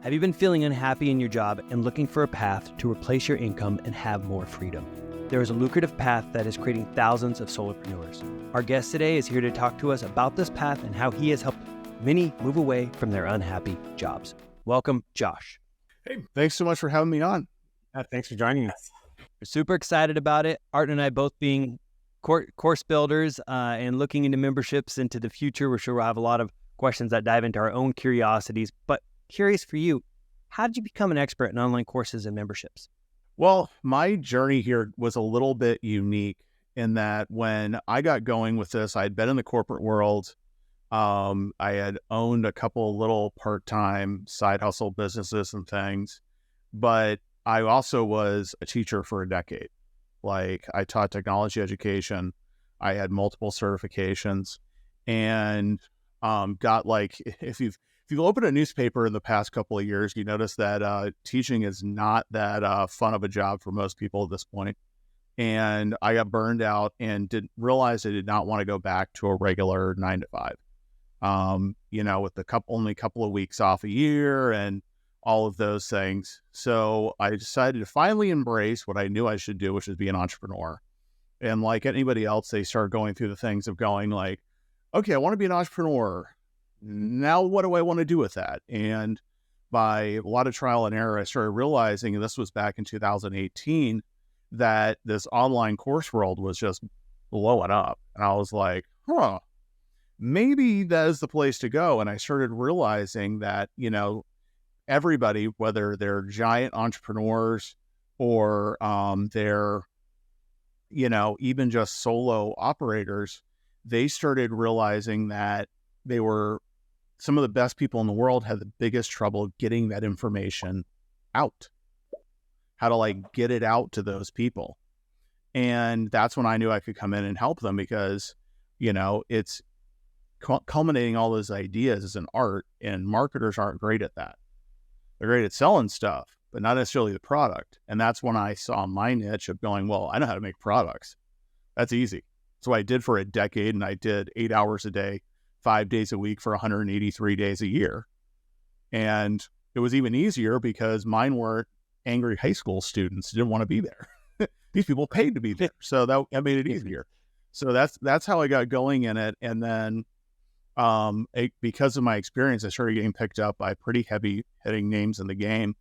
Have you been feeling unhappy in your job and looking for a path to replace your income and have more freedom? There is a lucrative path that is creating thousands of solopreneurs. Our guest today is here to talk to us about this path and how he has helped many move away from their unhappy jobs. Welcome, Josh. Hey, thanks so much for having me on. Thanks for joining us. We're super excited about it. Art and I both being course builders and looking into memberships into the future. We're sure we'll have a lot of questions that dive into our own curiosities, but curious for you, how did you become an expert in online courses and memberships? Well, my journey here was a little bit unique in that when I got going with this, I'd been in the corporate world. I had owned a couple of little part-time side hustle businesses and things, but I also was a teacher for a decade. Like, I taught technology education. I had multiple certifications and got like, if you've opened a newspaper in the past couple of years, you notice that teaching is not that fun of a job for most people at this point. And I got burned out and realized I did not want to go back to a regular 9 to 5. With the only couple of weeks off a year and all of those things. So I decided to finally embrace what I knew I should do, which is be an entrepreneur. And like anybody else, they start going through the things of going like, okay, I want to be an entrepreneur. Now, what do I want to do with that? And by a lot of trial and error, I started realizing, and this was back in 2018, that this online course world was just blowing up. And I was like, maybe that is the place to go. And I started realizing that, everybody, whether they're giant entrepreneurs or they're, even just solo operators, they started realizing that they were some of the best people in the world had the biggest trouble getting that information out, how to get it out to those people. And that's when I knew I could come in and help them because, it's culminating all those ideas is an art, and marketers aren't great at that. They're great at selling stuff, but not necessarily the product. And that's when I saw my niche of going, well, I know how to make products. That's easy. So I did for a decade, and I did 8 hours a day, 5 days a week for 183 days a year. And it was even easier because mine weren't angry high school students who didn't want to be there. These people paid to be there. So that made it easier. So that's how I got going in it. And then because of my experience, I started getting picked up by pretty heavy hitting names in the game.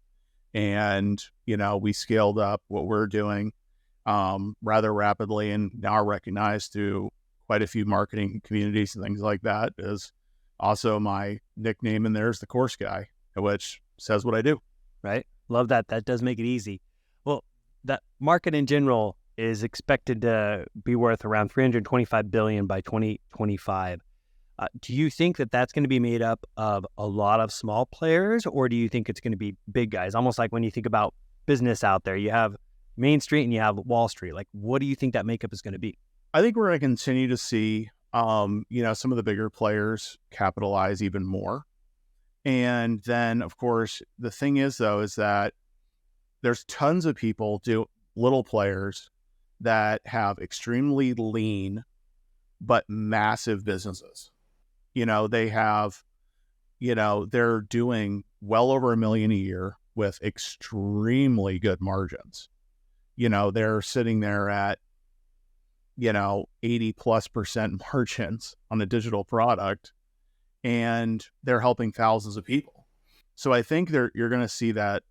And, we scaled up what we're doing rather rapidly, and now are recognized through quite a few marketing communities and things like that. Is also my nickname in there is the course guy, which says what I do. Right. Love that. That does make it easy. Well, that market in general is expected to be worth around $325 billion by 2025. Do you think that that's going to be made up of a lot of small players, or do you think it's going to be big guys? Almost like when you think about business out there, you have Main Street and you have Wall Street. Like, what do you think that makeup is going to be? I think we're going to continue to see, some of the bigger players capitalize even more. And then, of course, the thing is, though, is that there's tons of people, little players that have extremely lean but massive businesses. They have, they're doing well over $1 million a year with extremely good margins. They're sitting there at, 80+% margins on a digital product, and they're helping thousands of people. So I think you're going to see that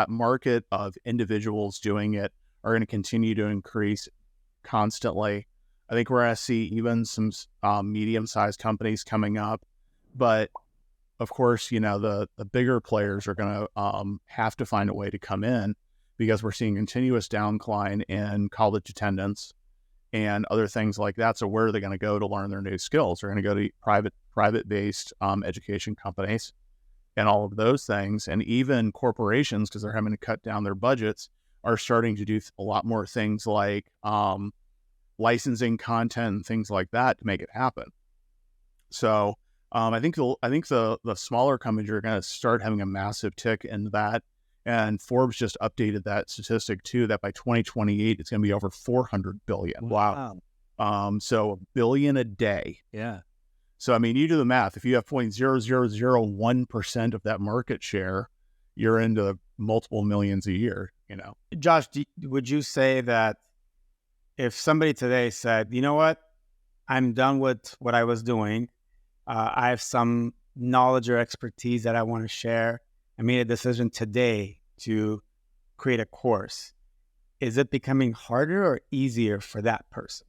market of individuals doing it are going to continue to increase constantly. I think we're going to see even some medium-sized companies coming up, but of course, the bigger players are going to have to find a way to come in because we're seeing continuous downcline in college attendance and other things like that. So where are they going to go to learn their new skills? They're going to go to private-based education companies and all of those things. And even corporations, because they're having to cut down their budgets, are starting to do a lot more things like licensing content and things like that to make it happen. So I think the smaller companies are going to start having a massive tick in that. And Forbes just updated that statistic too, that by 2028, it's going to be over 400 billion. Wow. So $1 billion a day. Yeah. So, I mean, you do the math. If you have 0.0001% of that market share, you're into multiple millions a year, you know. Josh, would you say that if somebody today said, you know what, I'm done with what I was doing, I have some knowledge or expertise that I want to share, I made a decision today to create a course, is it becoming harder or easier for that person?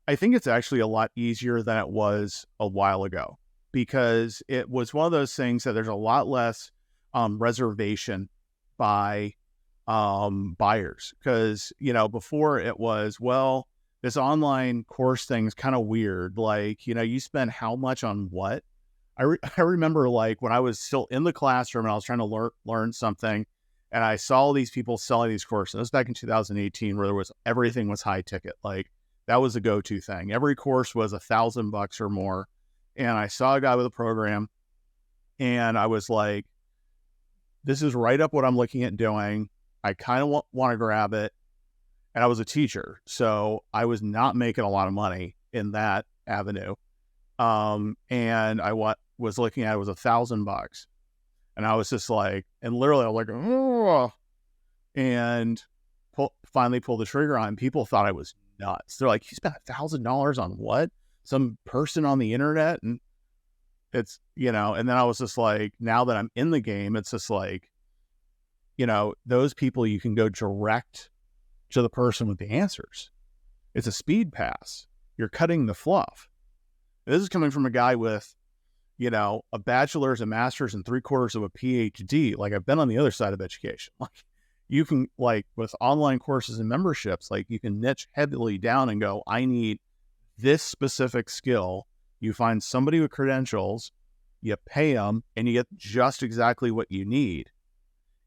I think it's actually a lot easier than it was a while ago, because it was one of those things that there's a lot less reservation by buyers. Because, you know, before it was, well, this online course thing's kind of weird. Like, you know, you spend how much on what? I remember, like, when I was still in the classroom and I was trying to learn something, and I saw these people selling these courses. This was back in 2018, where everything was high ticket. Like, that was a go-to thing. Every course was $1,000 or more. And I saw a guy with a program, and I was like, this is right up what I'm looking at doing. I kind of want to grab it. And I was a teacher, so I was not making a lot of money in that avenue. And I was looking at it was $1,000. And I was just like, and literally I was like, oh, and finally pulled the trigger on it. People thought I was nuts. They're like, you spent $1,000 on what? Some person on the internet? And it's, you know, and then I was just like, now that I'm in the game, it's just like, you know, those people, you can go direct to the person with the answers. It's a speed pass. You're cutting the fluff. This is coming from a guy with, you know, a bachelor's, a master's, and 3/4 of a PhD. Like, I've been on the other side of education. Like, you can, like, with online courses and memberships, like, you can niche heavily down and go, I need this specific skill. You find somebody with credentials, you pay them, and you get just exactly what you need.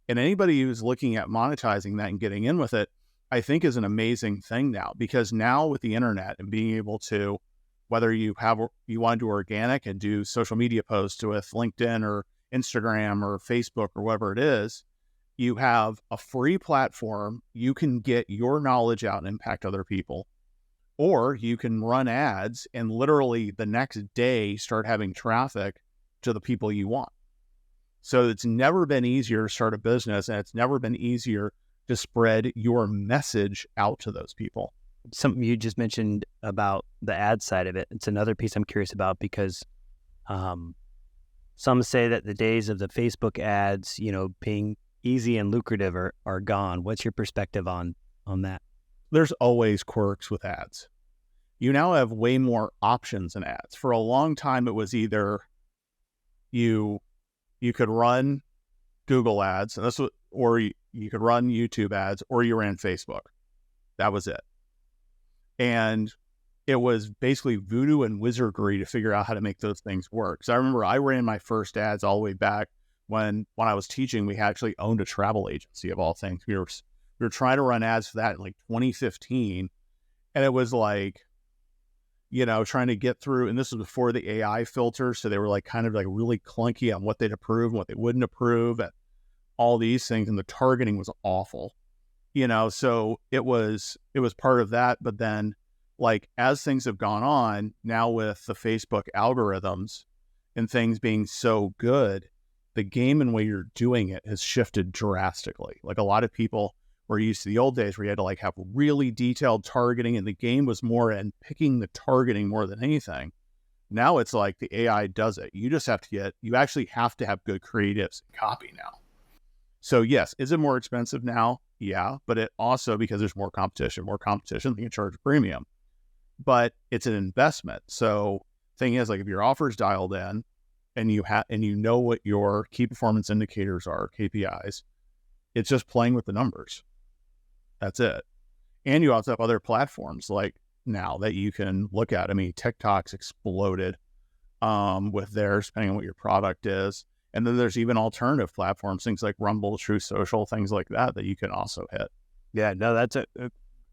And anybody who's looking at monetizing that and getting in with it, I think is an amazing thing now, because now with the internet and being able to, whether you want to do organic and do social media posts with LinkedIn or Instagram or Facebook or whatever it is, you have a free platform. You can get your knowledge out and impact other people, or you can run ads and literally the next day start having traffic to the people you want. So it's never been easier to start a business, and it's never been easier to spread your message out to those people. Something you just mentioned about the ad side of it, it's another piece I'm curious about, because some say that the days of the Facebook ads, you know, being easy and lucrative are gone. What's your perspective on that? There's always quirks with ads. You now have way more options in ads. For a long time, it was either you could run Google ads, and or you could run YouTube ads, or you ran Facebook. That was it. And it was basically voodoo and wizardry to figure out how to make those things work. So I remember I ran my first ads all the way back when I was teaching. We actually owned a travel agency, of all things. We were trying to run ads for that in like 2015. And it was like, you know, trying to get through, and this was before the AI filters. So they were like kind of like really clunky on what they'd approve and what they wouldn't approve, and all these things. And the targeting was awful, you know, so it was part of that. But then, like, as things have gone on now with the Facebook algorithms and things being so good, the game and way you're doing it has shifted drastically. Like, a lot of people were used to the old days where you had to like have really detailed targeting, and the game was more in picking the targeting more than anything. Now it's like the AI does it. You just have to you actually have to have good creatives and copy now. So yes, is it more expensive now? Yeah, but it also, because there's more competition, they can charge a premium, but it's an investment. So thing is, like, if your offer's dialed in and you know what your key performance indicators are, KPIs, it's just playing with the numbers. That's it. And you also have other platforms like now that you can look at. I mean, TikTok's exploded with theirs, depending on what your product is. And then there's even alternative platforms, things like Rumble, True Social, things like that you can also hit. Yeah, no, that's a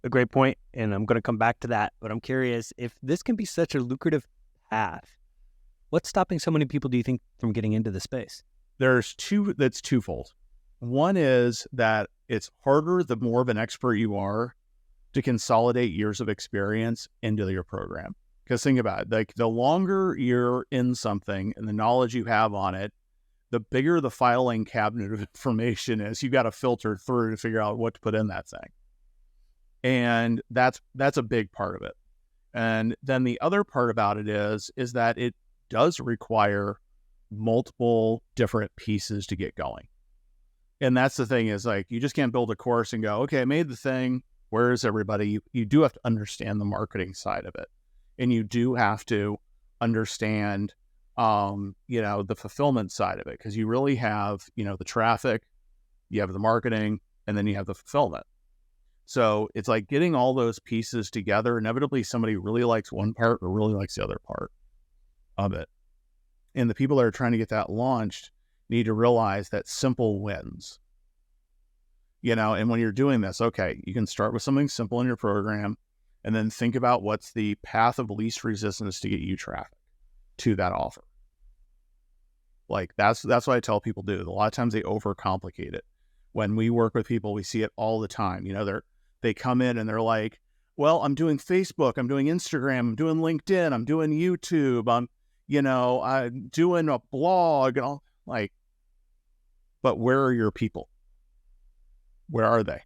great point, and I'm going to come back to that. But I'm curious, if this can be such a lucrative path, what's stopping so many people, do you think, from getting into the space? That's twofold. One is that it's harder, the more of an expert you are, to consolidate years of experience into your program. Because think about it, like, the longer you're in something and the knowledge you have on it, the bigger the filing cabinet of information is, you got to filter through to figure out what to put in that thing. And that's a big part of it. And then the other part about it is that it does require multiple different pieces to get going. And that's the thing, is like, you just can't build a course and go, okay, I made the thing. Where is everybody? You do have to understand the marketing side of it. And you do have to understand, the fulfillment side of it, because you really have, the traffic, you have the marketing, and then you have the fulfillment. So it's like getting all those pieces together. Inevitably, somebody really likes one part or really likes the other part of it. And the people that are trying to get that launched need to realize that simple wins. And when you're doing this, okay, you can start with something simple in your program and then think about what's the path of least resistance to get you traffic to that offer. Like that's what I tell people to do. A lot of times they overcomplicate it. When we work with people, we see it all the time. They come in and they're like, well, I'm doing Facebook, I'm doing Instagram, I'm doing LinkedIn, I'm doing YouTube, I'm doing a blog, and all, like, but where are your people? Where are they?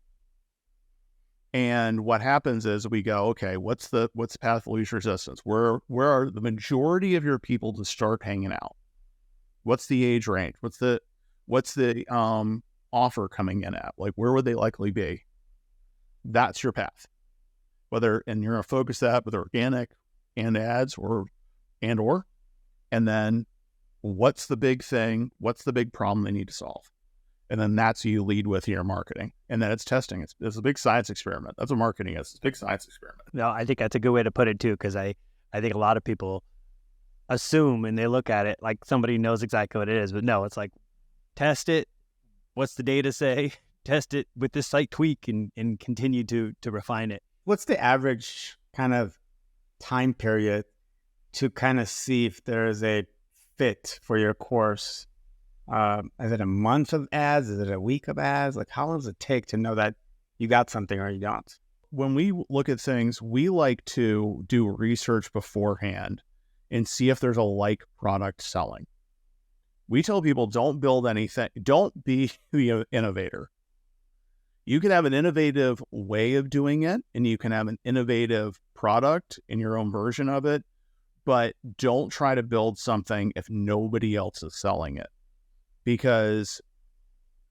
And what happens is we go, okay, what's the path of least resistance? Where are the majority of your people to start hanging out? What's the age range? What's the offer coming in at? Like, where would they likely be? That's your path. And you're going to focus that with organic and ads and then what's the big thing? What's the big problem they need to solve? And then that's you lead with your marketing. And then it's testing. It's a big science experiment. That's what marketing is. It's a big science experiment. No, I think that's a good way to put it too, because I think a lot of people assume and they look at it like somebody knows exactly what it is, but no, it's like, test it. What's the data say? Test it with this slight tweak and continue to refine it. What's the average kind of time period to kind of see if there is a fit for your course? Is it a month of ads? Is it a week of ads? Like, how long does it take to know that you got something or you don't? When we look at things, we like to do research beforehand and see if there's a like product selling. We tell people, don't build anything. Don't be the innovator. You can have an innovative way of doing it, and you can have an innovative product in your own version of it, but don't try to build something if nobody else is selling it. Because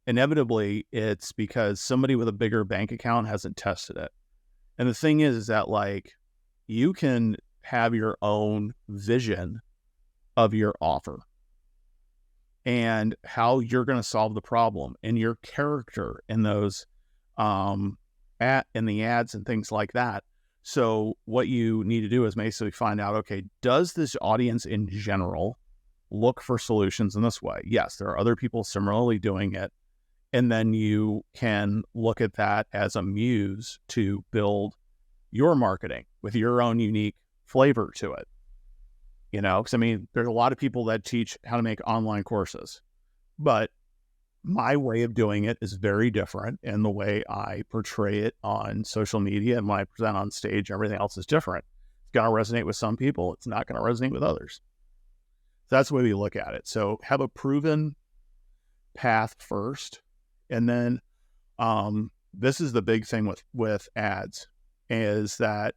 inevitably it's because somebody with a bigger bank account hasn't tested it. And the thing is that, like, you can have your own vision of your offer and how you're going to solve the problem and your character in those in the ads and things like that. So what you need to do is basically find out, okay, does this audience in general look for solutions in this way? Yes, there are other people similarly doing it. And then you can look at that as a muse to build your marketing with your own unique flavor to it. Because there's a lot of people that teach how to make online courses, but my way of doing it is very different. And the way I portray it on social media and when I present on stage, everything else is different. It's going to resonate with some people. It's not going to resonate with others. So that's the way we look at it. So have a proven path first. And then this is the big thing with ads, is that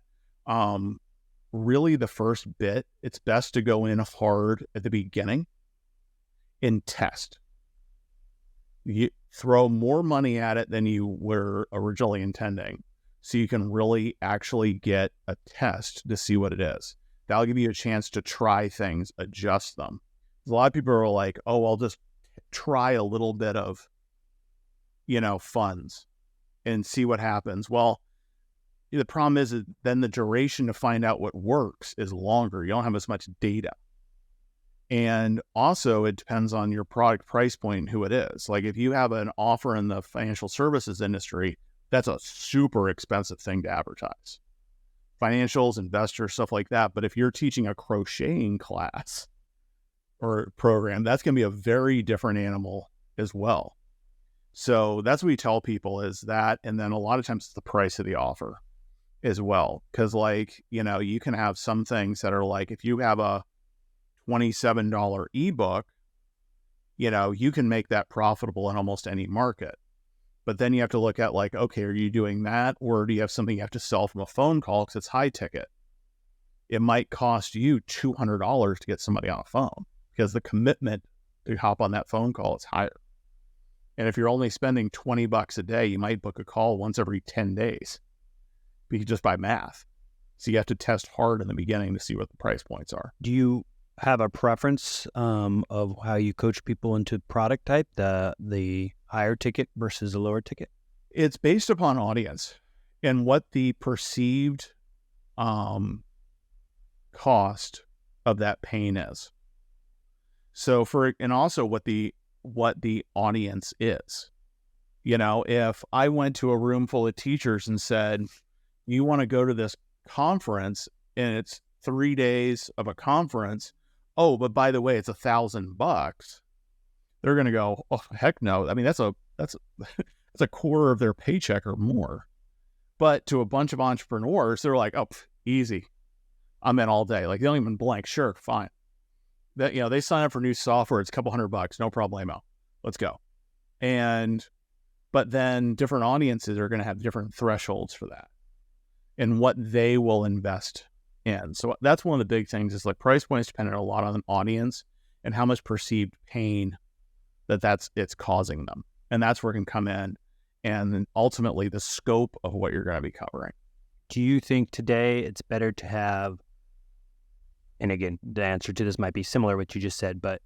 really the first bit, it's best to go in hard at the beginning and test. You throw more money at it than you were originally intending, so you can really actually get a test to see what it is. That'll give you a chance to try things, adjust them. A lot of people are like, oh, I'll just try a little bit of, funds and see what happens. Well, the problem is that then the duration to find out what works is longer. You don't have as much data. And also it depends on your product price point and who it is. Like if you have an offer in the financial services industry, that's a super expensive thing to advertise. Financials, investors, stuff like that. But if you're teaching a crocheting class or program, that's going to be a very different animal as well. So that's what we tell people, is that, and then a lot of times it's the price of the offer as well. Because you can have some things that are like, if you have a $27 ebook, you can make that profitable in almost any market. But then you have to look at like, okay, are you doing that? Or do you have something you have to sell from a phone call because it's high ticket? It might cost you $200 to get somebody on a phone because the commitment to hop on that phone call is higher. And if you're only spending $20 a day, you might book a call once every 10 days just by math. So you have to test hard in the beginning to see what the price points are. Do you have a preference of how you coach people into product type, the higher ticket versus the lower ticket? It's based upon audience and what the perceived cost of that pain is. So and also what the audience is. If I went to a room full of teachers and said, you want to go to this conference and it's 3 days of a conference, oh, but by the way, it's $1,000. They're going to go, oh, heck no. I mean, that's a quarter of their paycheck or more. But to a bunch of entrepreneurs, they're like, oh, easy. I'm in all day. Like, they don't even blink. Sure, fine. That, they sign up for new software. It's a couple $100. No problemo. Let's go. But then different audiences are going to have different thresholds for that and what they will invest in. So that's one of the big things is like price points dependent a lot on an audience and how much perceived pain it's causing them. And that's where it can come in. And then ultimately the scope of what you're going to be covering. Do you think today it's better to have, and again, the answer to this might be similar to what you just said, but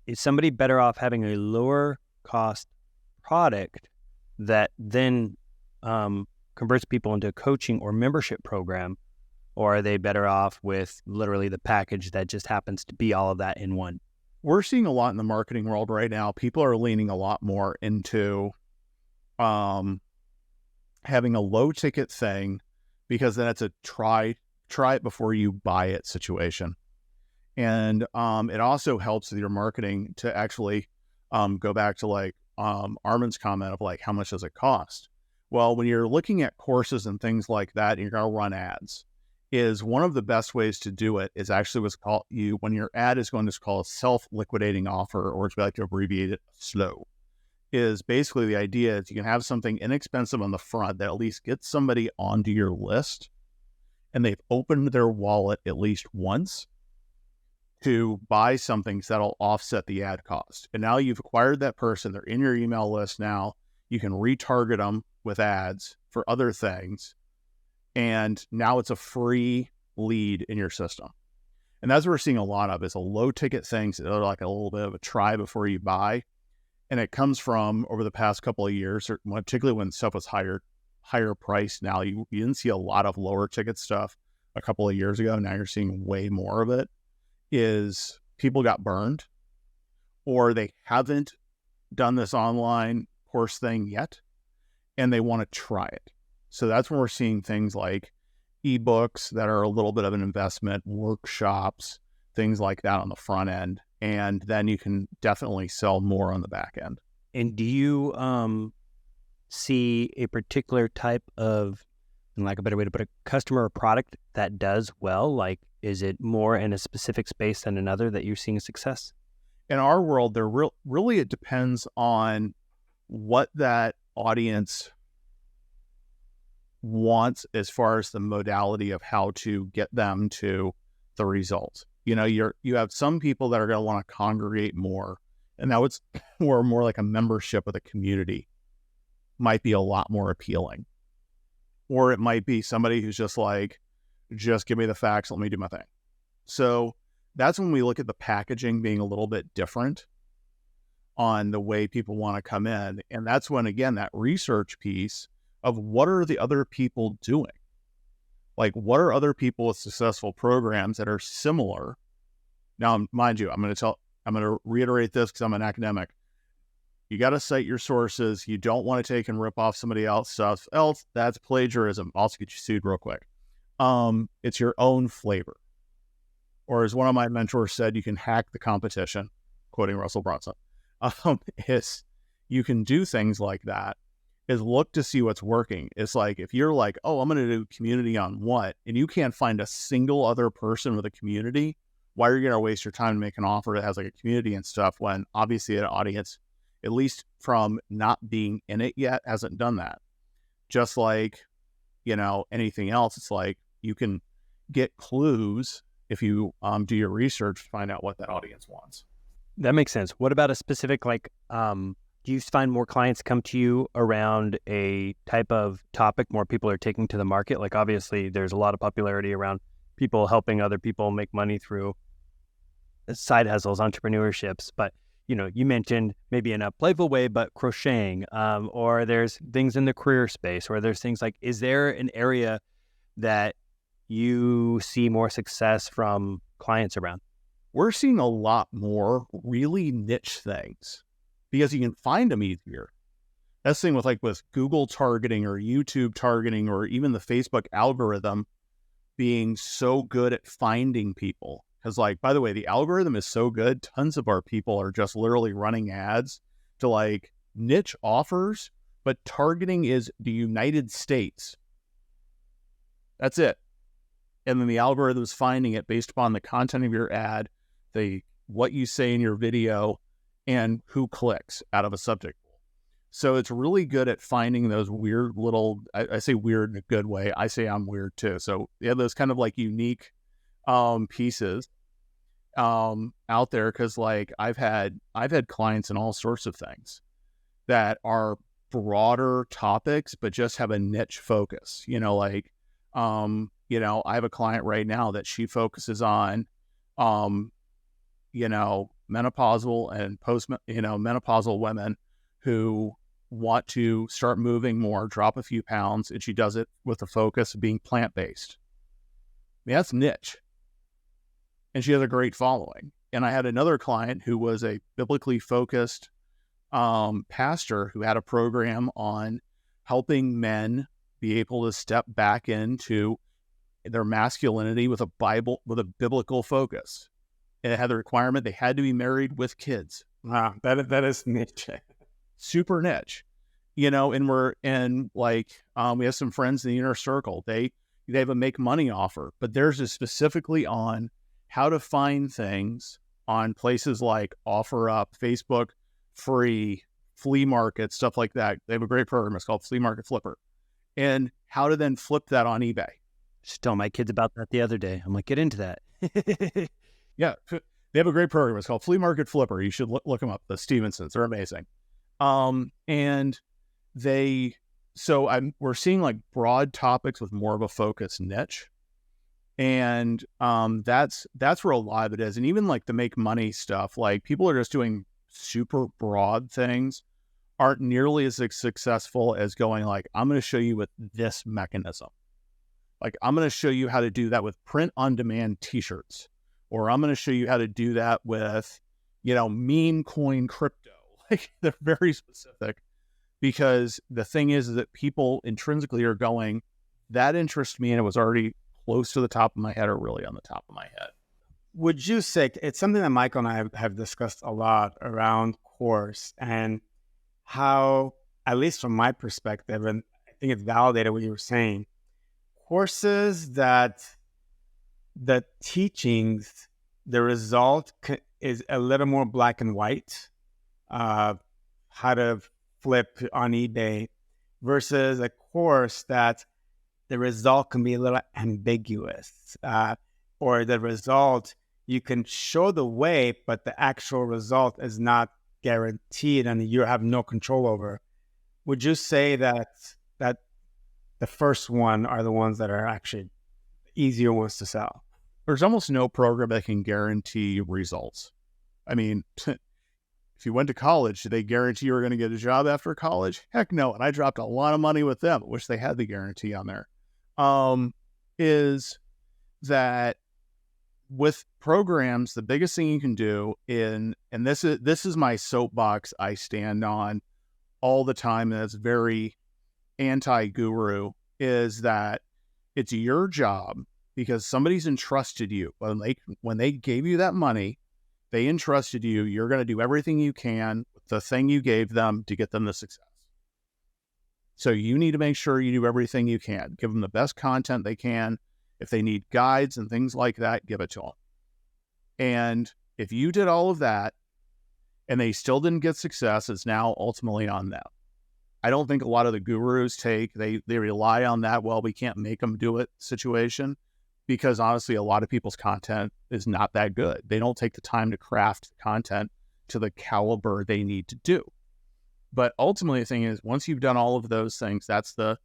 is somebody better off having a lower cost product that then converts people into a coaching or membership program, or are they better off with literally the package that just happens to be all of that in one? We're seeing a lot in the marketing world right now. People are leaning a lot more into having a low ticket thing because then it's a try it before you buy it situation. And it also helps with your marketing to actually go back to like Armin's comment of like, how much does it cost? Well, when you're looking at courses and things like that, and you're going to run ads, is one of the best ways to do it is actually what's called when your ad is going to call a self-liquidating offer, or as we like to abbreviate it, SLO, is basically the idea is you can have something inexpensive on the front that at least gets somebody onto your list and they've opened their wallet at least once to buy something that'll offset the ad cost. And now you've acquired that person. They're in your email list now. You can retarget them with ads for other things. And now it's a free lead in your system. And that's what we're seeing a lot of is a low ticket things that are like a little bit of a try before you buy. And it comes from over the past couple of years, or particularly when stuff was higher price. Now you didn't see a lot of lower ticket stuff a couple of years ago. Now you're seeing way more of it. Is people got burned or they haven't done this online course thing yet and they want to try it. So that's when we're seeing things like ebooks that are a little bit of an investment, workshops, things like that on the front end. And then you can definitely sell more on the back end. And do you see a particular type of, and like a better way to put it, customer or product that does well? Like, is it more in a specific space than another that you're seeing success? In our world, really it depends on what that audience wants as far as the modality of how to get them to the result. You have some people that are going to want to congregate more, and now it's more like a membership with a community might be a lot more appealing. Or it might be somebody who's just like, just give me the facts, let me do my thing. So that's when we look at the packaging being a little bit different on the way people want to come in. And that's when, again, that research piece of what are the other people doing? Like, what are other people with successful programs that are similar? Now, mind you, I'm going to reiterate this because I'm an academic. You got to cite your sources. You don't want to take and rip off somebody else's stuff. Else, that's plagiarism. Also get you sued real quick. It's your own flavor. Or as one of my mentors said, you can hack the competition, quoting Russell Brunson. Is you can do things like that, is look to see what's working. It's like, if you're like, oh, I'm going to do community on what, and you can't find a single other person with a community, why are you going to waste your time to make an offer that has like a community and stuff when obviously an audience, at least from not being in it yet, hasn't done that. Just like, anything else, it's like you can get clues if you do your research to find out what that audience wants. That makes sense. What about a specific, do you find more clients come to you around a type of topic more people are taking to the market? Like, obviously, there's a lot of popularity around people helping other people make money through side hustles, entrepreneurships. But, you mentioned maybe in a playful way, but crocheting, or there's things in the career space, or there's things like, is there an area that you see more success from clients around? We're seeing a lot more really niche things because you can find them easier. That's the thing with Google targeting or YouTube targeting or even the Facebook algorithm being so good at finding people. Because by the way, the algorithm is so good, tons of our people are just literally running ads to niche offers, but targeting is the United States. That's it. And then the algorithm is finding it based upon the content of your ad, what you say in your video, and who clicks out of a subject pool. So it's really good at finding those weird little, I say weird in a good way. I say I'm weird too. So yeah, those kind of unique pieces out there. Cause I've had clients in all sorts of things that are broader topics, but just have a niche focus, I have a client right now that she focuses on, menopausal and menopausal women who want to start moving more, drop a few pounds, and she does it with the focus of being plant-based. That's niche. And she has a great following. And I had another client who was a biblically focused pastor who had a program on helping men be able to step back into their masculinity with a biblical focus. And it had the requirement they had to be married with kids. Wow, that is niche. Super niche, and we have some friends in the inner circle. They have a make money offer, but theirs is specifically on how to find things on places like OfferUp, Facebook, free, flea market, stuff like that. They have a great program. It's called Flea Market Flipper, and how to then flip that on eBay. Just telling my kids about that the other day. I'm like, get into that. Yeah, they have a great program. It's called Flea Market Flipper. You should look them up. The Stevensons, they're amazing. And we're seeing broad topics with more of a focused niche. And that's where a lot of it is. And even the make money stuff, people are just doing super broad things, aren't nearly as successful as going I'm going to show you with this mechanism. I'm going to show you how to do that with print on demand t-shirts. Or I'm going to show you how to do that with, meme coin crypto. They're very specific because the thing is that people intrinsically are going, that interests me. And it was already close to the top of my head or really on the top of my head. Would you say it's something that Michael and I have discussed a lot around course and how, at least from my perspective, and I think it's validated what you were saying, courses that the teachings, the result is a little more black and white, how to flip on eBay, versus a course that the result can be a little ambiguous, or the result, you can show the way, but the actual result is not guaranteed and you have no control over. Would you say that the first one are the ones that are actually easier ones to sell? There's almost no program that can guarantee results. I mean, if you went to college, did they guarantee you were going to get a job after college? Heck no. And I dropped a lot of money with them. I wish they had the guarantee on there. Is that with programs, the biggest thing you can do and this is my soapbox I stand on all the time, and it's very anti-guru, is that it's your job because somebody's entrusted you. When they gave you that money, they entrusted you. You're going to do everything you can with the thing you gave them to get them the success. So you need to make sure you do everything you can. Give them the best content they can. If they need guides and things like that, give it to them. And if you did all of that and they still didn't get success, it's now ultimately on them. I don't think a lot of the gurus they rely on that, well, we can't make them do it situation, because honestly, a lot of people's content is not that good. They don't take the time to craft the content to the caliber they need to do. But ultimately, the thing is, once you've done all of those things, that's the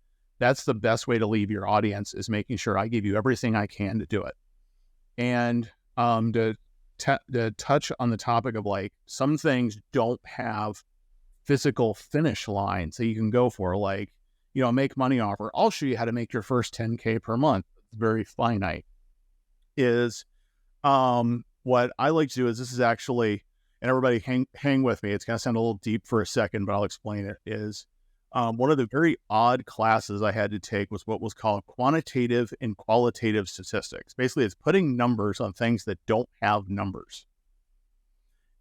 best way to leave your audience, is making sure I give you everything I can to do it. And to touch on the topic of like, some things don't have physical finish lines that you can go for, like, make money offer. I'll show you how to make your first 10K per month. It's very finite. Is what I like to do is, this is actually, and everybody hang with me, it's going to sound a little deep for a second, but I'll explain it, is one of the very odd classes I had to take was what was called quantitative and qualitative statistics. Basically, it's putting numbers on things that don't have numbers.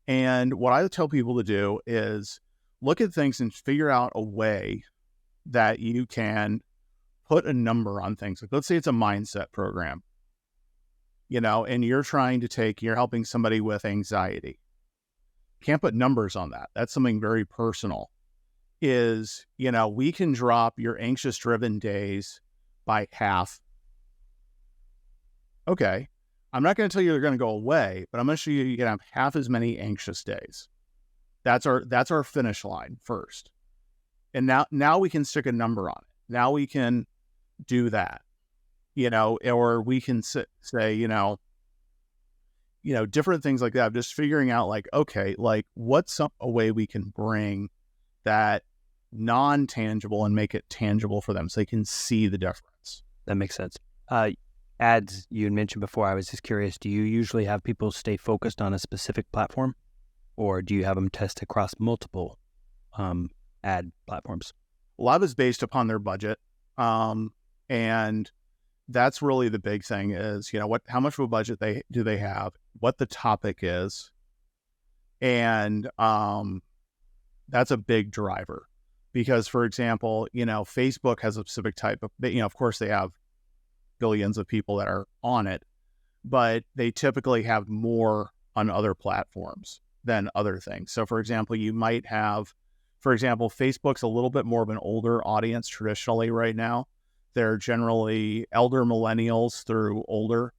And what I tell people to do is look at things and figure out a way that you can put a number on things. Like, let's say it's a mindset program, and you're helping somebody with anxiety. Can't put numbers on that. That's something very personal. We can drop your anxious driven days by half. Okay. I'm not going to tell you they're going to go away, but I'm going to show you can have half as many anxious days. That's our finish line first. And now we can stick a number on it. Now we can do that, or we can say, different things like that. Just figuring out like, okay, like what's a way we can bring that non-tangible and make it tangible for them so they can see the difference. That makes sense. Ads you had mentioned before, I was just curious, do you usually have people stay focused on a specific platform, or do you have them test across multiple ad platforms? A lot is based upon their budget. And that's really the big thing is, how much of a budget do they have, what the topic is. And that's a big driver, because, for example, Facebook has a specific type of, of course they have billions of people that are on it, but they typically have more on other platforms than other things. So for example, Facebook's a little bit more of an older audience traditionally right now. They're generally elder millennials through older,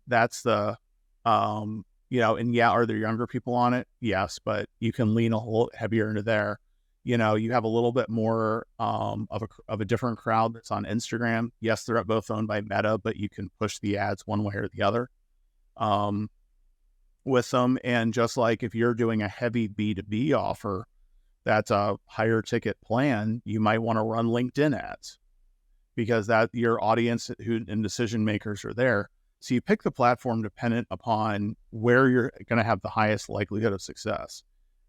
that's the, and yeah, are there younger people on it? Yes, but you can lean a little heavier into there. You have a little bit more of a different crowd that's on Instagram. Yes, they're both owned by Meta, but you can push the ads one way or the other with them. And just like if you're doing a heavy B2B offer, that's a higher ticket plan, you might want to run LinkedIn ads, because that your audience and decision makers are there. So you pick the platform dependent upon where you're going to have the highest likelihood of success.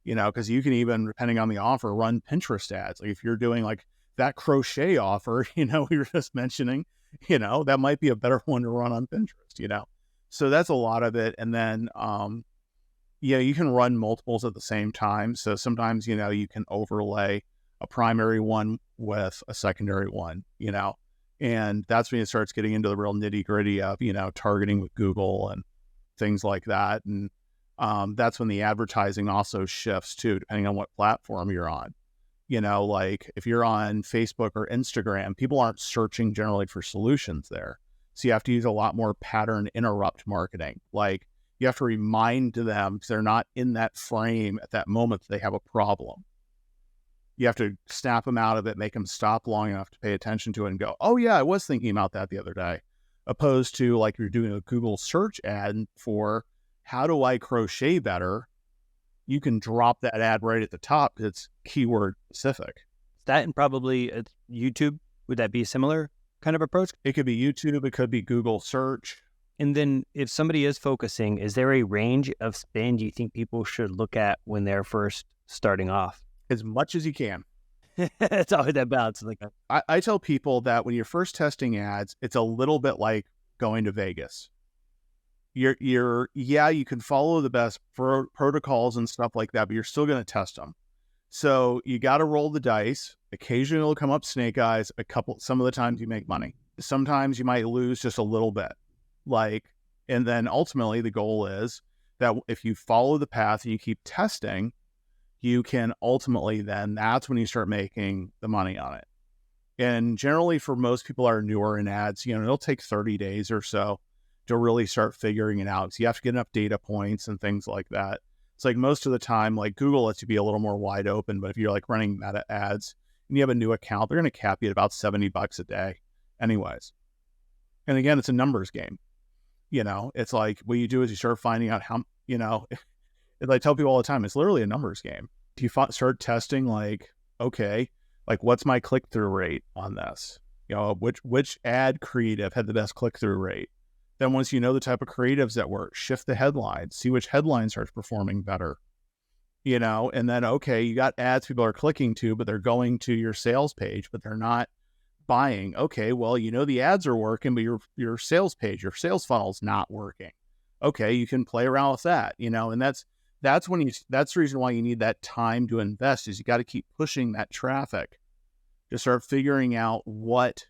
Because you can even, depending on the offer, run Pinterest ads. Like if you're doing like that crochet offer, we were just mentioning, that might be a better one to run on Pinterest, So that's a lot of it. And then, you can run multiples at the same time. So sometimes, you can overlay a primary one with a secondary one, and that's when it starts getting into the real nitty gritty of, targeting with Google and things like that. And that's when the advertising also shifts too, depending on what platform you're on. Like if you're on Facebook or Instagram, people aren't searching generally for solutions there. So you have to use a lot more pattern interrupt marketing. Like you have to remind them, because they're not in that frame at that moment that they have a problem. You have to snap them out of it, make them stop long enough to pay attention to it and go, oh yeah, I was thinking about that the other day. Opposed to like you're doing a Google search ad for how do I crochet better? You can drop that ad right at the top because it's keyword specific. That and probably YouTube, would that be a similar kind of approach? It could be YouTube, it could be Google search. And then if somebody is focusing, is there a range of spend you think people should look at when they're first starting off? As much as you can. It's always that balance. Like I tell people that when you're first testing ads, it's a little bit like going to Vegas. You can follow the best protocols and stuff like that, but you're still going to test them. So you got to roll the dice. Occasionally it'll come up snake eyes. Some of the times you make money. Sometimes you might lose just a little bit. Like, And then ultimately the goal is that if you follow the path and you keep testing, you can ultimately then, that's when you start making the money on it. And generally for most people that are newer in ads, it'll take 30 days or so to really start figuring it out. So you have to get enough data points and things like that. It's like most of the time, like Google lets you be a little more wide open, but if you're like running meta ads and you have a new account, they're going to cap you at about $70 a day anyways. And again, it's a numbers game. It's like what you do is you start finding out how, as I tell people all the time, it's literally a numbers game. Do you start testing like, okay, like what's my click-through rate on this? Which ad creative had the best click-through rate? Then once you know the type of creatives that work, shift the headlines, see which headline starts performing better, and then, okay, you got ads people are clicking to, but they're going to your sales page, but they're not buying. Okay, well, the ads are working, but your sales page, your sales funnel's not working. Okay, you can play around with that, and that's the reason why you need that time to invest is you got to keep pushing that traffic to start figuring out what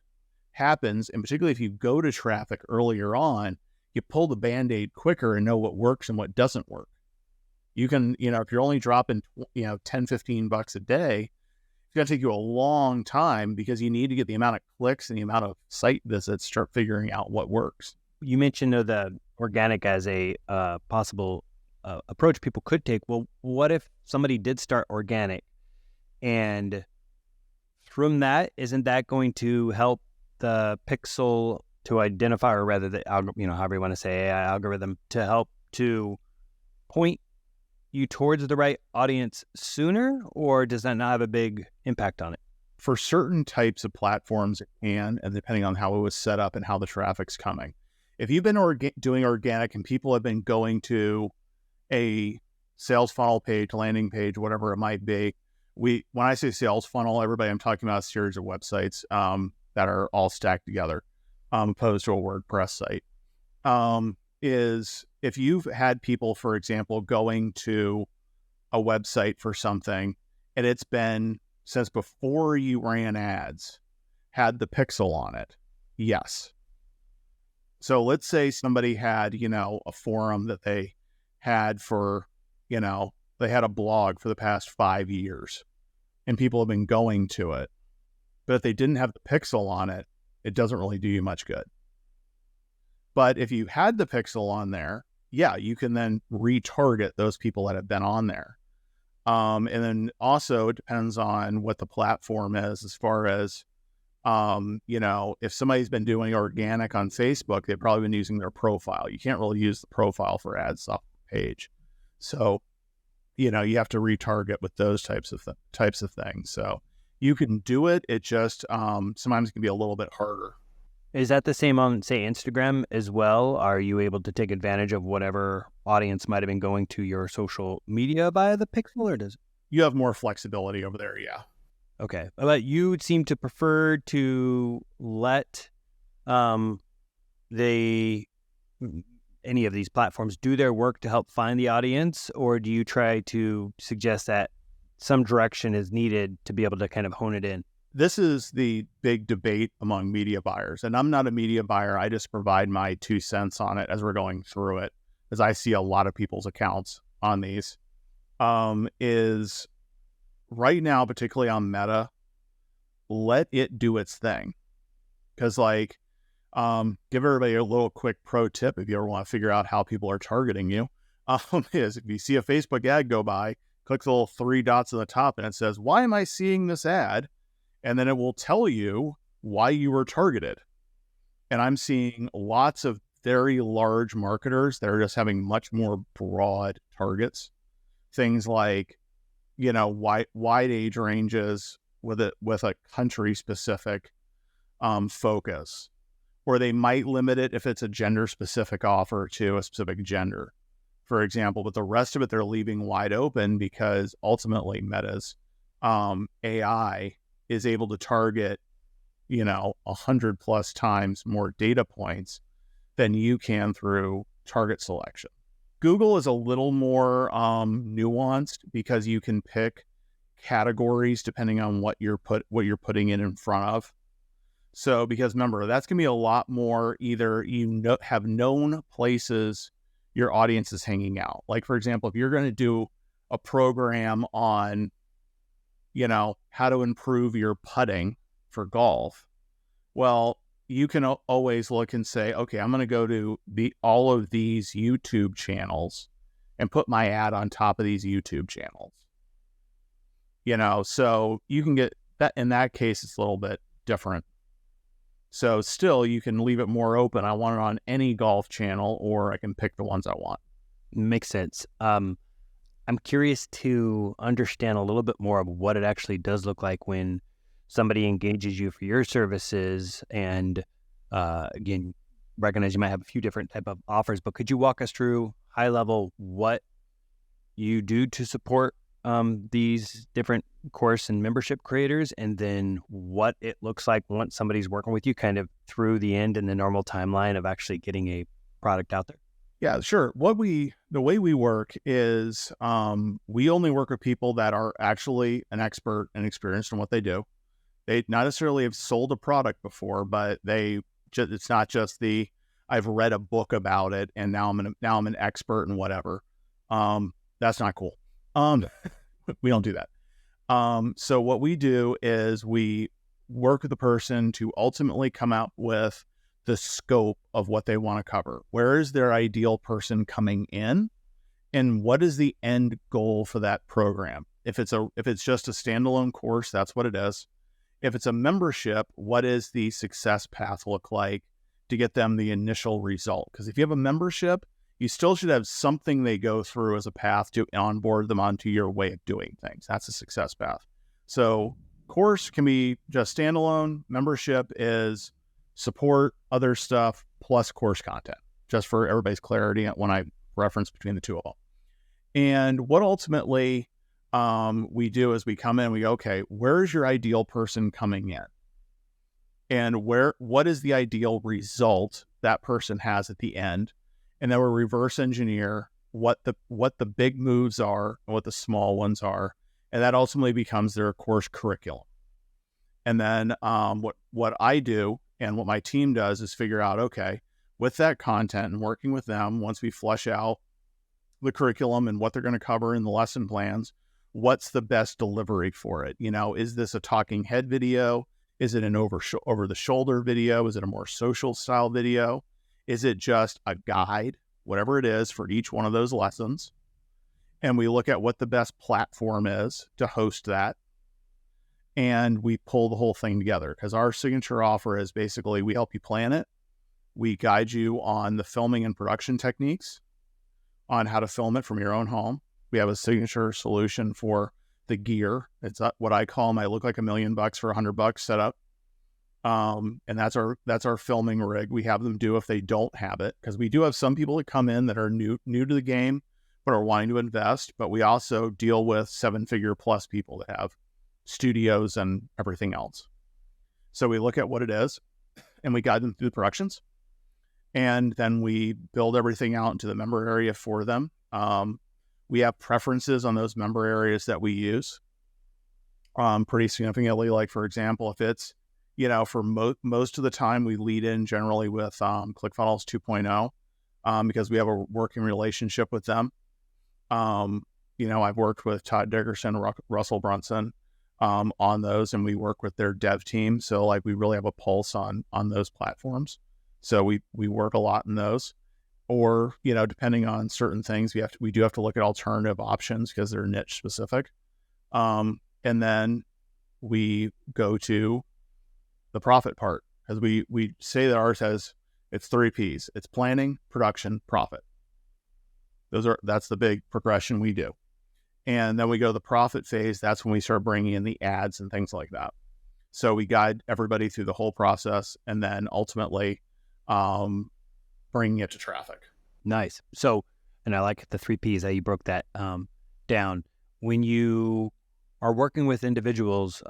happens. And particularly if you go to traffic earlier on, you pull the Band-Aid quicker and know what works and what doesn't work. You can, if you're only dropping, $10, $15 a day, it's going to take you a long time because you need to get the amount of clicks and the amount of site visits, start figuring out what works. You mentioned the organic as a possible approach people could take. Well, what if somebody did start organic, and from that, isn't that going to help the pixel to identify, or rather the however you want to say, AI algorithm, to help to point you towards the right audience sooner, or does that not have a big impact on it? For certain types of platforms, it can, and depending on how it was set up and how the traffic's coming. If you've been doing organic and people have been going to a sales funnel page, landing page, whatever it might be, when I say sales funnel, everybody, I'm talking about a series of websites that are all stacked together, opposed to a WordPress site. Is if you've had people, for example, going to a website for something, and it's been since before you ran ads, had the pixel on it, yes. So let's say somebody had, a forum that they had for, they had a blog for the past 5 years and people have been going to it. But if they didn't have the pixel on it, it doesn't really do you much good. But if you had the pixel on there, yeah, you can then retarget those people that have been on there. And then also it depends on what the platform is as far as, if somebody's been doing organic on Facebook, they've probably been using their profile. You can't really use the profile for ads off the page. So, you have to retarget with those types of things. So you can do it. It just sometimes can be a little bit harder. Is that the same on, say, Instagram as well? Are you able to take advantage of whatever audience might have been going to your social media via the pixel, or does you have more flexibility over there? Yeah. Okay. But you seem to prefer to let any of these platforms do their work to help find the audience, or do you try to suggest that some direction is needed to be able to kind of hone it in? This is the big debate among media buyers, and I'm not a media buyer. I just provide my 2 cents on it as we're going through it, as I see a lot of people's accounts on these. Is right now, particularly on Meta, let it do its thing. Because give everybody a little quick pro tip if you ever want to figure out how people are targeting you, is if you see a Facebook ad go by, click the little 3 dots on the top and it says, why am I seeing this ad? And then it will tell you why you were targeted. And I'm seeing lots of very large marketers that are just having much more broad targets. Things like, wide age ranges with a country specific focus, or they might limit it if it's a gender specific offer to a specific gender, for example, but the rest of it, they're leaving wide open because ultimately Meta's AI is able to target, 100 plus times more data points than you can through target selection. Google is a little more nuanced because you can pick categories depending on what you're putting it in front of. So, because remember, that's going to be a lot more either have known places your audience is hanging out. Like, for example, if you're going to do a program on, how to improve your putting for golf, well, you can always look and say, okay, I'm going to go to all of these YouTube channels and put my ad on top of these YouTube channels. So you can get that. In that case, it's a little bit different. So still, you can leave it more open. I want it on any golf channel, or I can pick the ones I want. Makes sense. I'm curious to understand a little bit more of what it actually does look like when somebody engages you for your services. And again, recognize you might have a few different type of offers, but could you walk us through high level what you do to support these different course and membership creators, and then what it looks like once somebody's working with you kind of through the end and the normal timeline of actually getting a product out there? Yeah, sure. The way we work is we only work with people that are actually an expert and experienced in what they do. They not necessarily have sold a product before, but it's not just I've read a book about it and now I'm an expert in whatever. That's not cool. We don't do that. So what we do is we work with the person to ultimately come out with the scope of what they want to cover. Where is their ideal person coming in, and what is the end goal for that program? If it's just a standalone course, that's what it is. If it's a membership, what is the success path look like to get them the initial result? Because if you have a membership, you still should have something they go through as a path to onboard them onto your way of doing things. That's a success path. So course can be just standalone. Membership is support, other stuff, plus course content, just for everybody's clarity when I reference between the two of them. And what ultimately we do is we come in, we go, okay, where's your ideal person coming in? And what is the ideal result that person has at the end? And then we'll reverse engineer what the big moves are and what the small ones are. And that ultimately becomes their course curriculum. And then what I do and what my team does is figure out, okay, with that content and working with them, once we flesh out the curriculum and what they're going to cover in the lesson plans, what's the best delivery for it? Is this a talking head video? Is it an over the shoulder video? Is it a more social style video? Is it just a guide? Whatever it is for each one of those lessons. And we look at what the best platform is to host that. And we pull the whole thing together, because our signature offer is basically we help you plan it. We guide you on the filming and production techniques, on how to film it from your own home. We have a signature solution for the gear. It's what I call my look like $1 million for $100 setup. And that's our filming rig. We have them do if they don't have it, because we do have some people that come in that are new to the game but are wanting to invest. But we also deal with 7-figure plus people that have studios and everything else. So we look at what it is and we guide them through the productions, and then we build everything out into the member area for them. We have preferences on those member areas that we use pretty significantly. Like, for example, if it's, for most of the time we lead in generally with ClickFunnels 2.0 because we have a working relationship with them. I've worked with Todd Dickerson, Russell Brunson on those, and we work with their dev team. So like we really have a pulse on those platforms. So we work a lot in those. Or, depending on certain things, we do have to look at alternative options because they're niche specific. And then we go to the profit part, because we say that ours it's 3 Ps. It's planning, production, profit. That's the big progression we do. And then we go to the profit phase. That's when we start bringing in the ads and things like that. So we guide everybody through the whole process, and then ultimately bringing it to traffic. Nice. So, and I like the 3 Ps, how you broke that down. When you are working with individuals,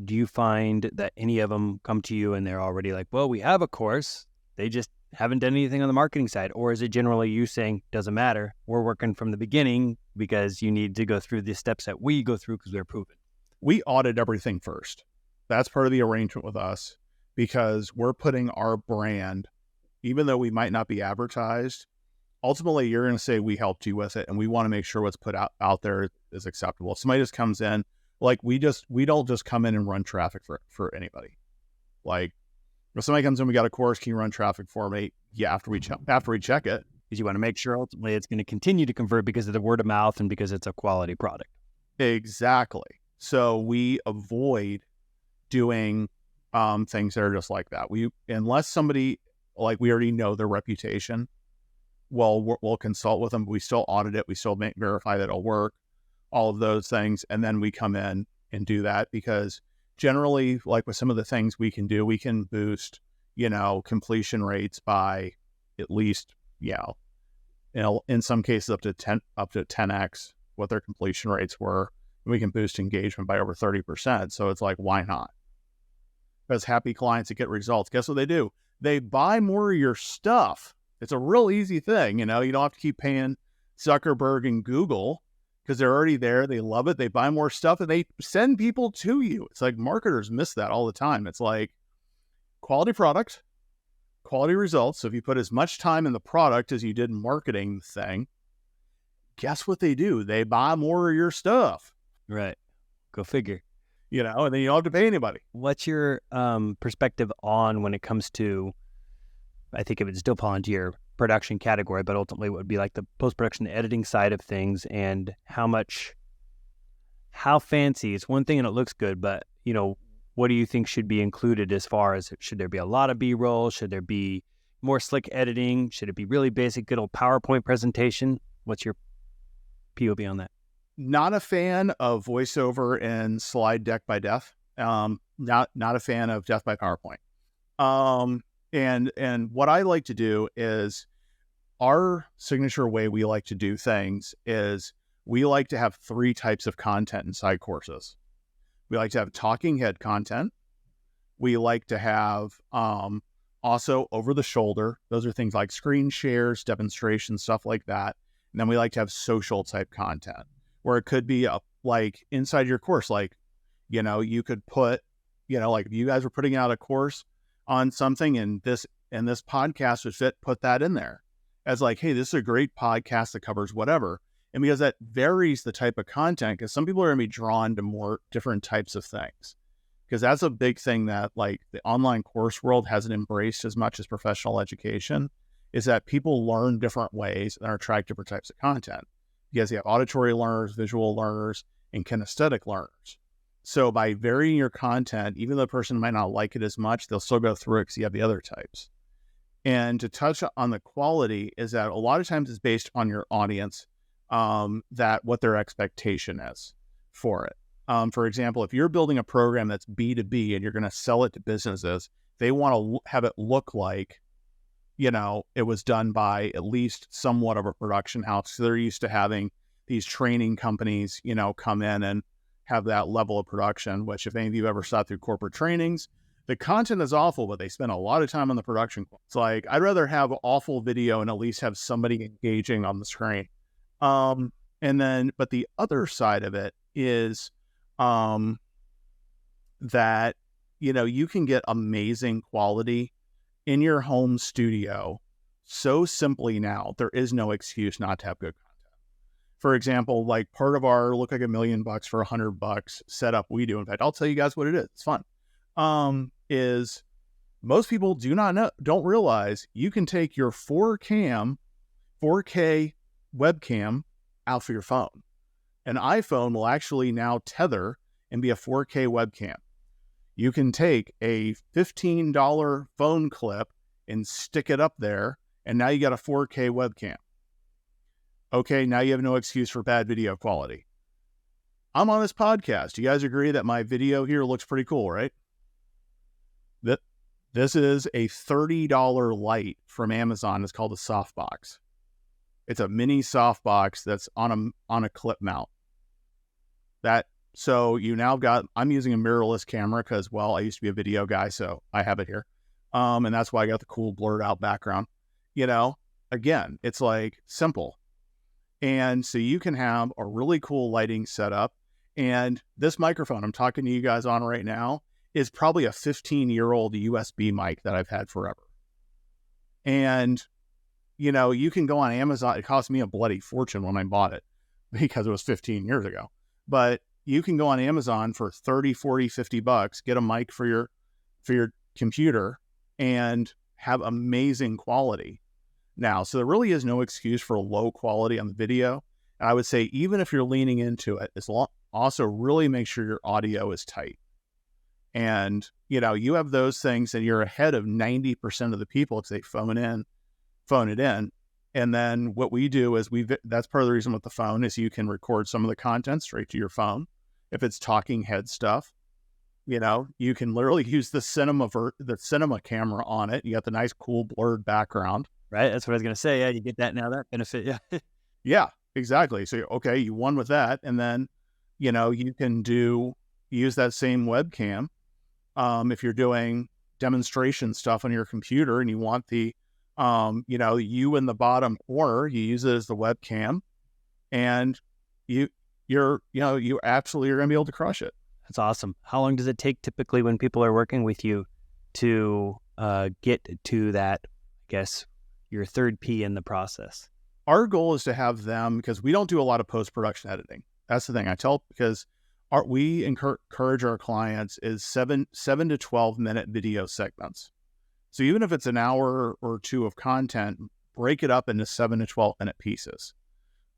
do you find that any of them come to you and they're already like, well, we have a course, they just haven't done anything on the marketing side? Or is it generally you saying, doesn't matter, we're working from the beginning because you need to go through the steps that we go through because they're proven? We audit everything first. That's part of the arrangement with us. because we're putting our brand, even though we might not be advertised, ultimately you're going to say we helped you with it, and we want to make sure what's put out there is acceptable. If somebody just comes in, like we don't just come in and run traffic for anybody. Like if somebody comes in, we got a course, can you run traffic for me? Yeah, after we check it. Because you want to make sure ultimately it's going to continue to convert because of the word of mouth and because it's a quality product. Exactly. So we avoid doing things that are just like that. Unless somebody, like, we already know their reputation, we'll consult with them, but we still audit it. We still verify that it'll work, all of those things. And then we come in and do that, because generally, like with some of the things we can do, we can boost, completion rates by at least, in some cases up to 10x what their completion rates were. And we can boost engagement by over 30%. So it's like, why not? Because happy clients that get results, guess what they do? They buy more of your stuff. It's a real easy thing. You don't have to keep paying Zuckerberg and Google, because they're already there. They love it. They buy more stuff and they send people to you. It's like marketers miss that all the time. It's like quality product, quality results. So if you put as much time in the product as you did in marketing the thing, guess what they do? They buy more of your stuff. Right. Go figure. And then you don't have to pay anybody. What's your perspective on when it comes to, I think it would still fall into your production category, but ultimately what would be like the post-production editing side of things, and how fancy, it's one thing and it looks good, but what do you think should be included as far as, should there be a lot of B-roll? Should there be more slick editing? Should it be really basic, good old PowerPoint presentation? What's your POV on that? Not a fan of voiceover and slide deck by death. Not a fan of death by PowerPoint. And what I like to do is, our signature way we like to do things is we like to have 3 types of content inside courses. We like to have talking head content. We like to have also over the shoulder. Those are things like screen shares, demonstrations, stuff like that. And then we like to have social type content, where it could be like inside your course. Like, you could put, like if you guys were putting out a course on something and this podcast would fit, put that in there as like, hey, this is a great podcast that covers whatever. And because that varies the type of content, because some people are going to be drawn to more different types of things, because that's a big thing that like the online course world hasn't embraced as much as professional education, is that people learn different ways and are attracted to different types of content. Because you have auditory learners, visual learners, and kinesthetic learners. So by varying your content, even though the person might not like it as much, they'll still go through it because you have the other types. And to touch on the quality, is that a lot of times it's based on your audience, that what their expectation is for it. For example, if you're building a program that's B2B and you're going to sell it to businesses, they want to have it look like, it was done by at least somewhat of a production house. So they're used to having these training companies, come in and have that level of production, which if any of you ever sat through corporate trainings, the content is awful, but they spend a lot of time on the production. It's like, I'd rather have awful video and at least have somebody engaging on the screen. But the other side of it is that, you can get amazing quality in your home studio so simply now. There is no excuse not to have good content. For example, like part of our look like $1 million for $100 setup we do. In fact, I'll tell you guys what it is. It's fun. Is most people don't realize you can take your 4K webcam out for your phone. An iPhone will actually now tether and be a 4K webcam. You can take a $15 phone clip and stick it up there, and now you got a 4K webcam. Okay, now you have no excuse for bad video quality. I'm on this podcast. You guys agree that my video here looks pretty cool, right? This is a $30 light from Amazon. It's called a softbox. It's a mini softbox that's on a clip mount. So you now I'm using a mirrorless camera because, well, I used to be a video guy, so I have it here. And that's why I got the cool blurred out background. Again, it's like simple. And so you can have a really cool lighting setup. And this microphone I'm talking to you guys on right now is probably a 15-year-old USB mic that I've had forever. And, you can go on Amazon. It cost me a bloody fortune when I bought it because it was 15 years ago. But you can go on Amazon for 30, 40, 50 bucks, get a mic for your computer and have amazing quality now. So there really is no excuse for low quality on the video. And I would say, even if you're leaning into it, also really make sure your audio is tight. And, you have those things and you're ahead of 90% of the people because they phone it in. And then what we do is that's part of the reason with the phone is you can record some of the content straight to your phone. If it's talking head stuff, you can literally use the cinema camera on it. You got the nice, cool, blurred background. Right. That's what I was going to say. Yeah. You get that now, that benefit. Yeah. Yeah, exactly. So, okay, you won with that. And then, you can use that same webcam. If you're doing demonstration stuff on your computer and you want the, you in the bottom corner, you use it as the webcam and you absolutely are going to be able to crush it. That's awesome. How long does it take typically when people are working with you to get to that, I guess, your third P in the process? Our goal is to have them, because we don't do a lot of post-production editing. That's the thing I tell, because we encourage our clients is 7 to 12 minute video segments. So even if it's an hour or two of content, break it up into 7 to 12 minute pieces.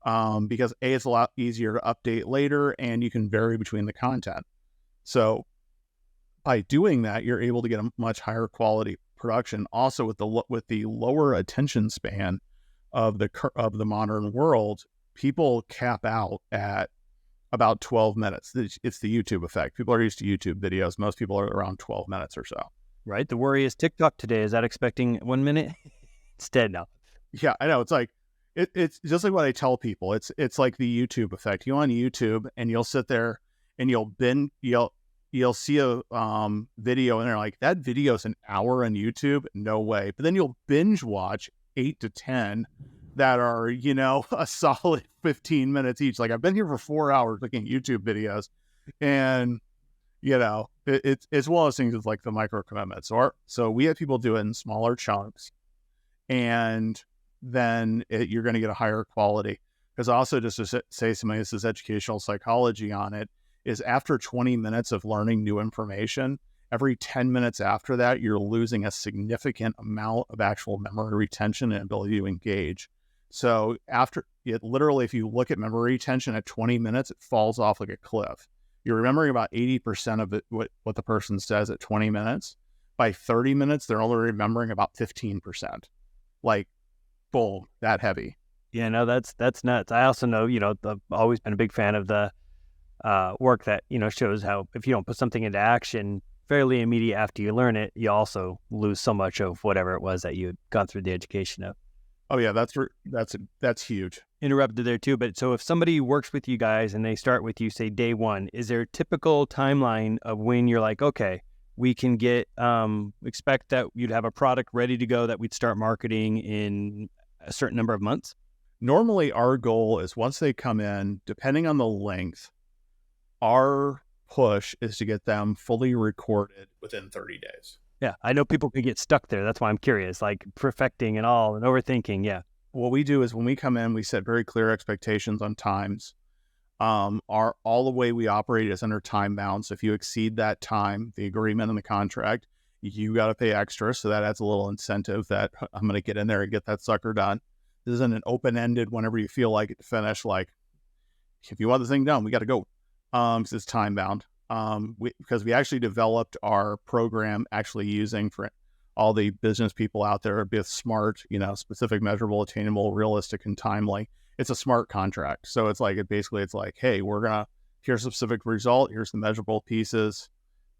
Because it's a lot easier to update later and you can vary between the content. So by doing that, you're able to get a much higher quality production. Also with the lower attention span of the modern world, people cap out at about 12 minutes. It's the YouTube effect. People are used to YouTube videos. Most people are around 12 minutes or so. Right. The worry is TikTok today. Is that expecting 1 minute? Instead, no. Yeah, I know. It's like, it's just like what I tell people. It's like the YouTube effect. You on YouTube and you'll sit there and you'll see a video and they're like, that video's an hour on YouTube? No way. But then you'll binge watch 8 to 10 that are, a solid 15 minutes each. Like, I've been here for 4 hours looking at YouTube videos, and it's one of those things with like the micro commitments. So we have people do it in smaller chunks, and then you're going to get a higher quality. Because also, just to say something, this is educational psychology on it, is after 20 minutes of learning new information, every 10 minutes after that, you're losing a significant amount of actual memory retention and ability to engage. So literally, if you look at memory retention at 20 minutes, it falls off like a cliff. You're remembering about 80% of it, what the person says at 20 minutes. By 30 minutes, they're only remembering about 15%. Like, boom, that heavy. Yeah, no, that's nuts. I also know, I've always been a big fan of the work that, shows how if you don't put something into action fairly immediate after you learn it, you also lose so much of whatever it was that you had gone through the education of. Oh yeah, that's huge. Interrupted there too, but so if somebody works with you guys and they start with you, say day one, is there a typical timeline of when you're like, okay, we can expect that you'd have a product ready to go that we'd start marketing in a certain number of months? Normally our goal is once they come in, depending on the length, our push is to get them fully recorded within 30 days. Yeah, I know people could get stuck there. That's why I'm curious, like perfecting and all and overthinking. Yeah. What we do is when we come in, we set very clear expectations on times. All the way we operate is under time bound. So if you exceed that time, the agreement and the contract, you got to pay extra. So that adds a little incentive that I'm going to get in there and get that sucker done. This isn't an open-ended whenever you feel like it to finish. Like, if you want the thing done, we got to go. Because it's time bound. Because we actually developed our program actually using for all the business people out there, be smart, specific, measurable, attainable, realistic, and timely. It's a smart contract. So it's like, it's like, hey, here's a specific result. Here's the measurable pieces.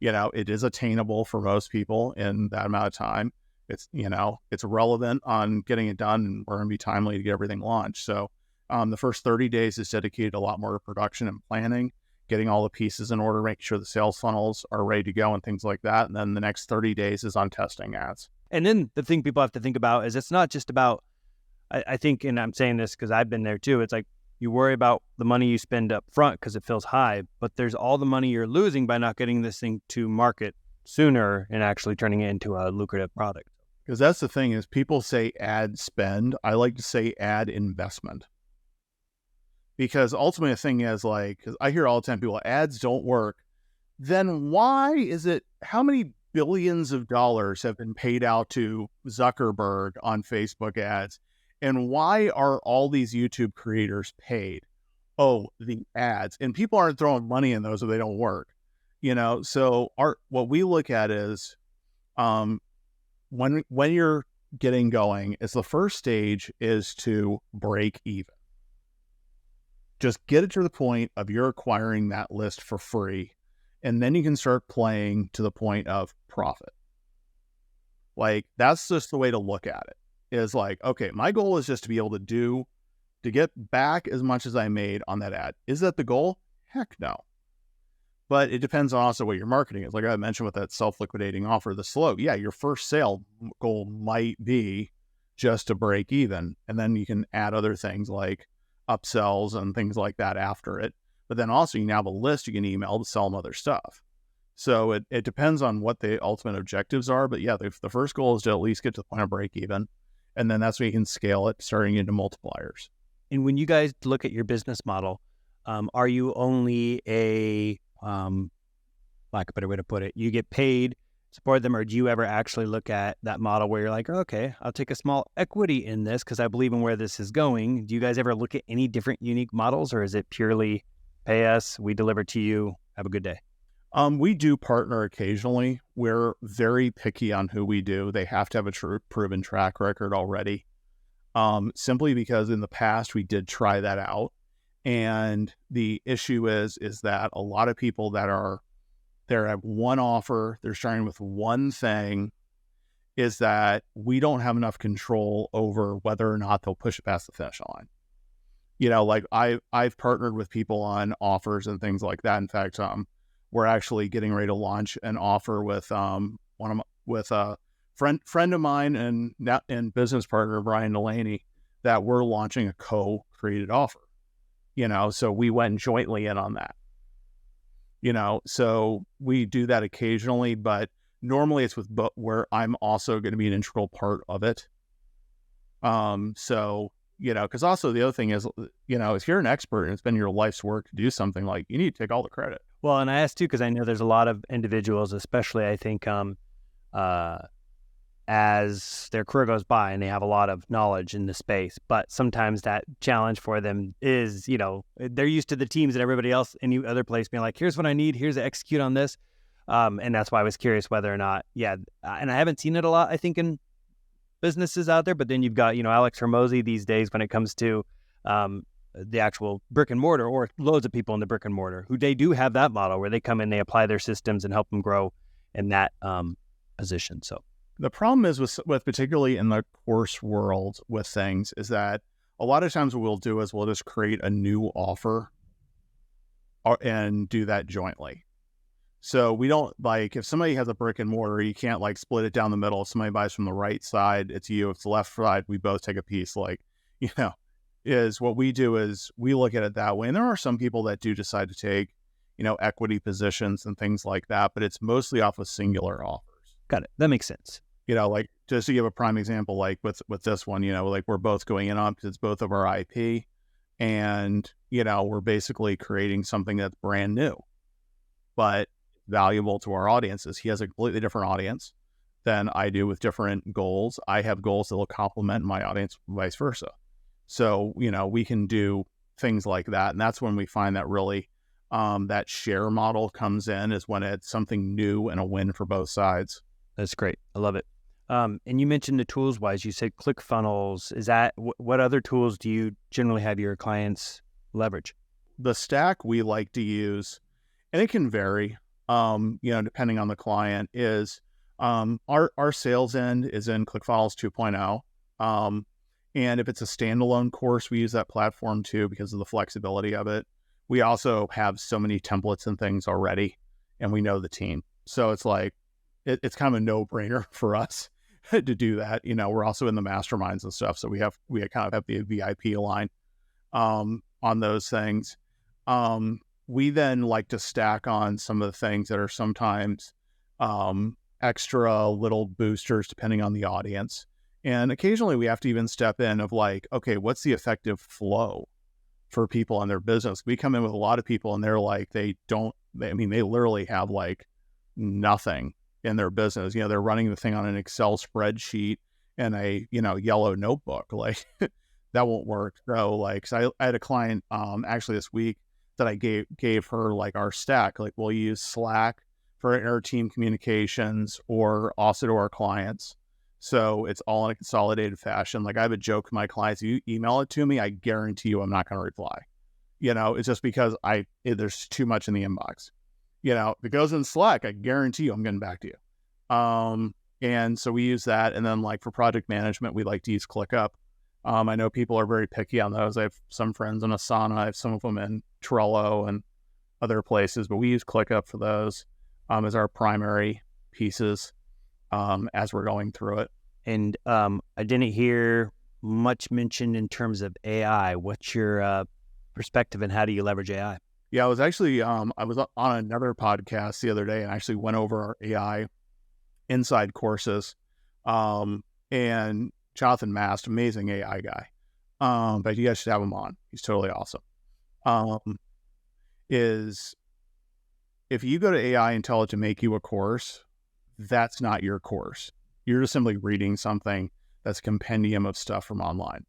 It is attainable for most people in that amount of time. It's relevant on getting it done, and we're going to be timely to get everything launched. So the first 30 days is dedicated a lot more to production and planning, getting all the pieces in order, making sure the sales funnels are ready to go and things like that. And then the next 30 days is on testing ads. And then the thing people have to think about is it's not just about, I think, and I'm saying this because I've been there too, it's like you worry about the money you spend up front because it feels high, but there's all the money you're losing by not getting this thing to market sooner and actually turning it into a lucrative product. Because that's the thing is people say ad spend. I like to say ad investment. Because ultimately the thing is like, because I hear all the time people, ads don't work. Then why is it, how many billions of dollars have been paid out to Zuckerberg on Facebook ads? And why are all these YouTube creators paid? Oh, the ads. And people aren't throwing money in those or they don't work. So what we look at is when you're getting going, is the first stage is to break even. Just get it to the point of you're acquiring that list for free. And then you can start playing to the point of profit. Like, that's just the way to look at it, is like, okay, my goal is just to be able to get back as much as I made on that ad. Is that the goal? Heck no. But it depends on also what your marketing is. Like I mentioned with that self-liquidating offer, the slow, yeah, your first sale goal might be just to break even. And then you can add other things like upsells and things like that after it. But then also you now have a list you can email to sell them other stuff. So it depends on what the ultimate objectives are. But yeah, the first goal is to at least get to the point of break even. And then that's when you can scale it, starting into multipliers. And when you guys look at your business model, are you only a, like a better way to put it, you get paid, support them, or do you ever actually look at that model where you're like, okay, I'll take a small equity in this because I believe in where this is going? Do you guys ever look at any different unique models, or is it purely pay us, we deliver to you, have a good day? We do partner occasionally. We're very picky on who we do. They have to have a proven track record already. Simply because in the past we did try that out. And the issue is that a lot of people that are there have one offer, they're starting with one thing, is that we don't have enough control over whether or not they'll push it past the finish line. Like I've partnered with people on offers and things like that. In fact, we're actually getting ready to launch an offer with a friend of mine and business partner, Brian Delaney, that we're launching a co-created offer. So we went jointly in on that. So we do that occasionally, but normally it's with where I'm also going to be an integral part of it. Because also the other thing is, if you're an expert and it's been your life's work to do something, like, you need to take all the credit. Well, and I asked too, because I know there's a lot of individuals, especially I think as their career goes by and they have a lot of knowledge in the space, but sometimes that challenge for them is, they're used to the teams and everybody else, any other place being like, here's what I need, here's to execute on this. And that's why I was curious whether or not, and I haven't seen it a lot, I think, in businesses out there, but then you've got, Alex Hormozy these days when it comes to the actual brick and mortar, or loads of people in the brick and mortar who they do have that model where they come in, they apply their systems and help them grow in that position. So the problem is with particularly in the course world with things is that a lot of times what we'll do is we'll just create a new offer and do that jointly. So we don't, like, if somebody has a brick and mortar, you can't like split it down the middle. If somebody buys from the right side, it's you. If it's the left side, we both take a piece. Like, is what we do is we look at it that way. And there are some people that do decide to take, equity positions and things like that, but it's mostly off of singular offers. Got it. That makes sense. Like, just to give a prime example, like with this one, like we're both going in on because it's both of our IP, and, we're basically creating something that's brand new, but valuable to our audiences. He has a completely different audience than I do with different goals. I have goals that will complement my audience, vice versa. So, we can do things like that. And that's when we find that really that share model comes in, is when it's something new and a win for both sides. That's great. I love it. And you mentioned the tools wise, you said ClickFunnels. Is that, what other tools do you generally have your clients leverage? The stack we like to use, and it can vary, depending on the client, is our sales end is in ClickFunnels 2.0. And if it's a standalone course, we use that platform too because of the flexibility of it. We also have so many templates and things already, and we know the team. So it's like, it's kind of a no-brainer for us to do that. We're also in the masterminds and stuff. So we kind of have the VIP line on those things. We then like to stack on some of the things that are sometimes extra little boosters depending on the audience. And occasionally we have to even step in of like, okay, what's the effective flow for people in their business? We come in with a lot of people and they're like, they literally have like nothing in their business. They're running the thing on an Excel spreadsheet and a, yellow notebook. Like that won't work. So like, so I had a client actually this week that I gave her like our stack. Like we'll use Slack for our team communications or also to our clients. So it's all in a consolidated fashion. Like I have a joke with my clients, if you email it to me, I guarantee you I'm not going to reply. It's just because there's too much in the inbox. If it goes in Slack, I guarantee you I'm getting back to you. And so we use that. And then like for project management, we like to use ClickUp. I know people are very picky on those. I have some friends in Asana. I have some of them in Trello and other places, but we use ClickUp for those as our primary pieces as we're going through it. And I didn't hear much mentioned in terms of AI. What's your perspective and how do you leverage AI? Yeah, I was actually, I was on another podcast the other day and actually went over our AI inside courses. And Jonathan Mast, amazing AI guy. But you guys should have him on. He's totally awesome. Is if you go to AI and tell it to make you a course, that's not your course. You're just simply reading something that's a compendium of stuff from online.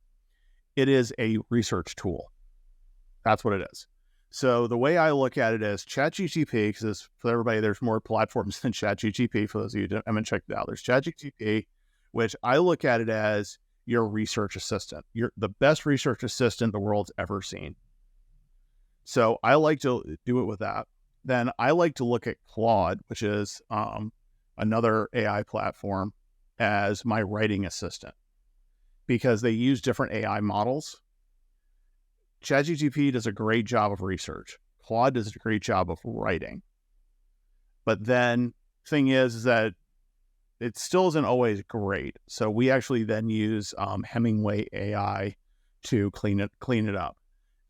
It is a research tool. That's what it is. So the way I look at it is ChatGPT, because for everybody, there's more platforms than ChatGPT. For those of you who haven't checked it out, there's ChatGPT, which I look at it as your research assistant. You're the best research assistant the world's ever seen. So I like to do it with that. Then I like to look at Claude, which is another AI platform, as my writing assistant, because they use different AI models. ChatGPT does a great job of research. Claude does a great job of writing. But then thing is that it still isn't always great. So we actually then use Hemingway AI to clean it up.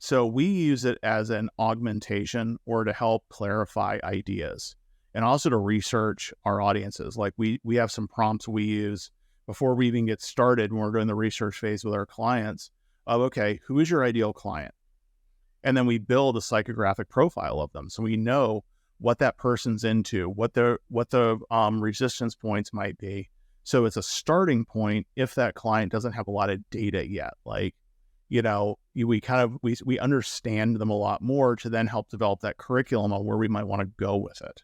So we use it as an augmentation or to help clarify ideas and also to research our audiences. Like we have some prompts we use before we even get started when we're doing the research phase with our clients of, okay, who is your ideal client? And then we build a psychographic profile of them. So we know what that person's into, what the resistance points might be. So it's a starting point if that client doesn't have a lot of data yet. Like, we understand them a lot more to then help develop that curriculum on where we might want to go with it.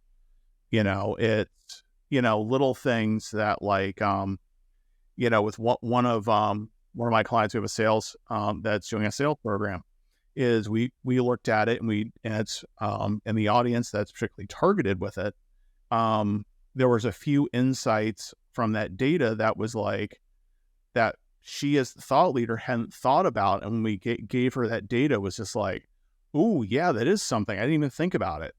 It's, little things that like, with one of my clients, we have a sales that's doing a sales program, is we looked at it and it's and the audience that's particularly targeted with it, there was a few insights from that data that was like that she as the thought leader hadn't thought about, and when we gave her that data, was just like, ooh, yeah, that is something I didn't even think about it.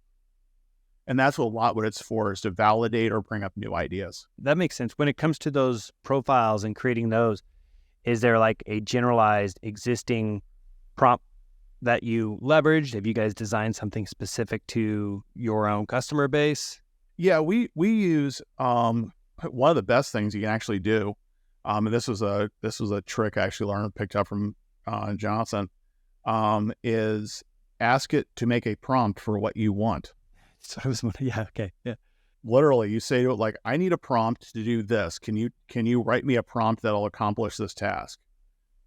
And that's what it's for, is to validate or bring up new ideas. That makes sense. When it comes to those profiles and creating those, is there like a generalized existing prompt that you leveraged? Have you guys designed something specific to your own customer base? Yeah, we use one of the best things you can actually do. And this was a trick I actually picked up from Johnson, is ask it to make a prompt for what you want. So I was, yeah, okay, yeah. Literally, you say to it like, I need a prompt to do this. Can you write me a prompt that'll accomplish this task?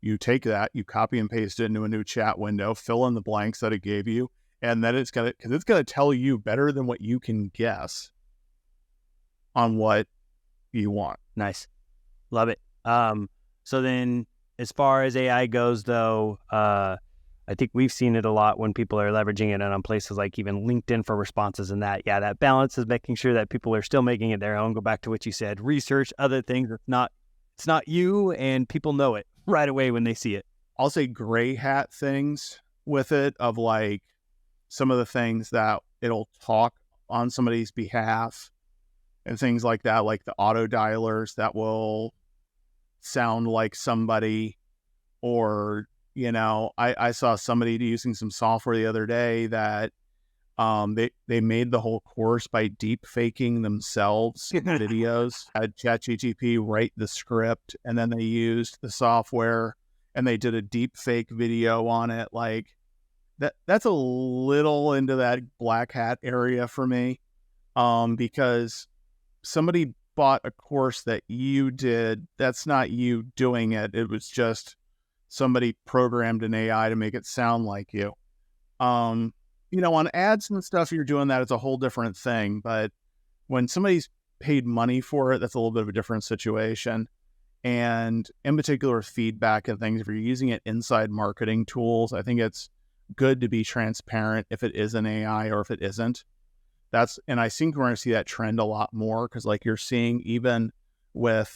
You take that, you copy and paste it into a new chat window, fill in the blanks that it gave you, and then it's gonna tell you better than what you can guess on what you want. Nice, love it. So then, as far as AI goes, though, I think we've seen it a lot when people are leveraging it on places like even LinkedIn for responses and that. Yeah, that balance is making sure that people are still making it their own. Go back to what you said, research other things. It's not you, and people know it right away when they see it. I'll say gray hat things with it, of like some of the things that it'll talk on somebody's behalf and things like that, like the auto dialers that will sound like somebody, or I saw somebody using some software the other day that They made the whole course by deep faking themselves videos, had ChatGPT write the script, and then they used the software and they did a deep fake video on it. Like that's a little into that black hat area for me. Because somebody bought a course that you did, that's not you doing it. It was just somebody programmed an AI to make it sound like you. On ads and stuff, you're doing that. It's a whole different thing. But when somebody's paid money for it, that's a little bit of a different situation. And in particular, feedback and things, if you're using it inside marketing tools, I think it's good to be transparent if it is an AI or if it isn't. And I think we're going to see that trend a lot more because like you're seeing even with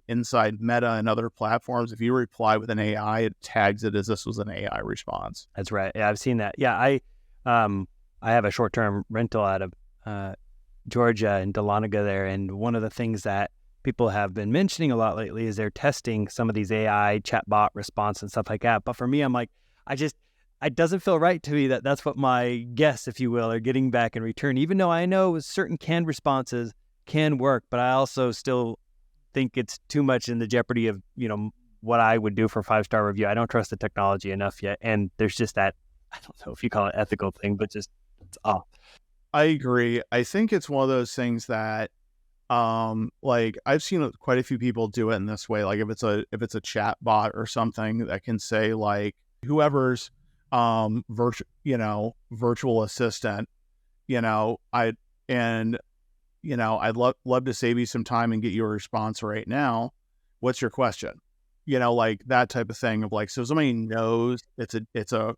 inside Meta and other platforms, if you reply with an AI, it tags it as this was an AI response. That's right. Yeah, I've seen that. Yeah, I have a short-term rental out of Georgia and Dahlonega there, and one of the things that people have been mentioning a lot lately is they're testing some of these AI chatbot response and stuff like that. But for me, I'm like, it doesn't feel right to me that that's what my guests, if you will, are getting back in return, even though I know certain canned responses can work, but I also still think it's too much in the jeopardy of, what I would do for a 5-star review. I don't trust the technology enough yet. And there's just that, I don't know if you call it ethical thing, but just it's off. I agree. I think it's one of those things that, like I've seen quite a few people do it in this way. Like if it's a chat bot or something that can say like whoever's virtual assistant, I'd love to save you some time and get you a response right now. What's your question? Like that type of thing of like, so somebody knows it's an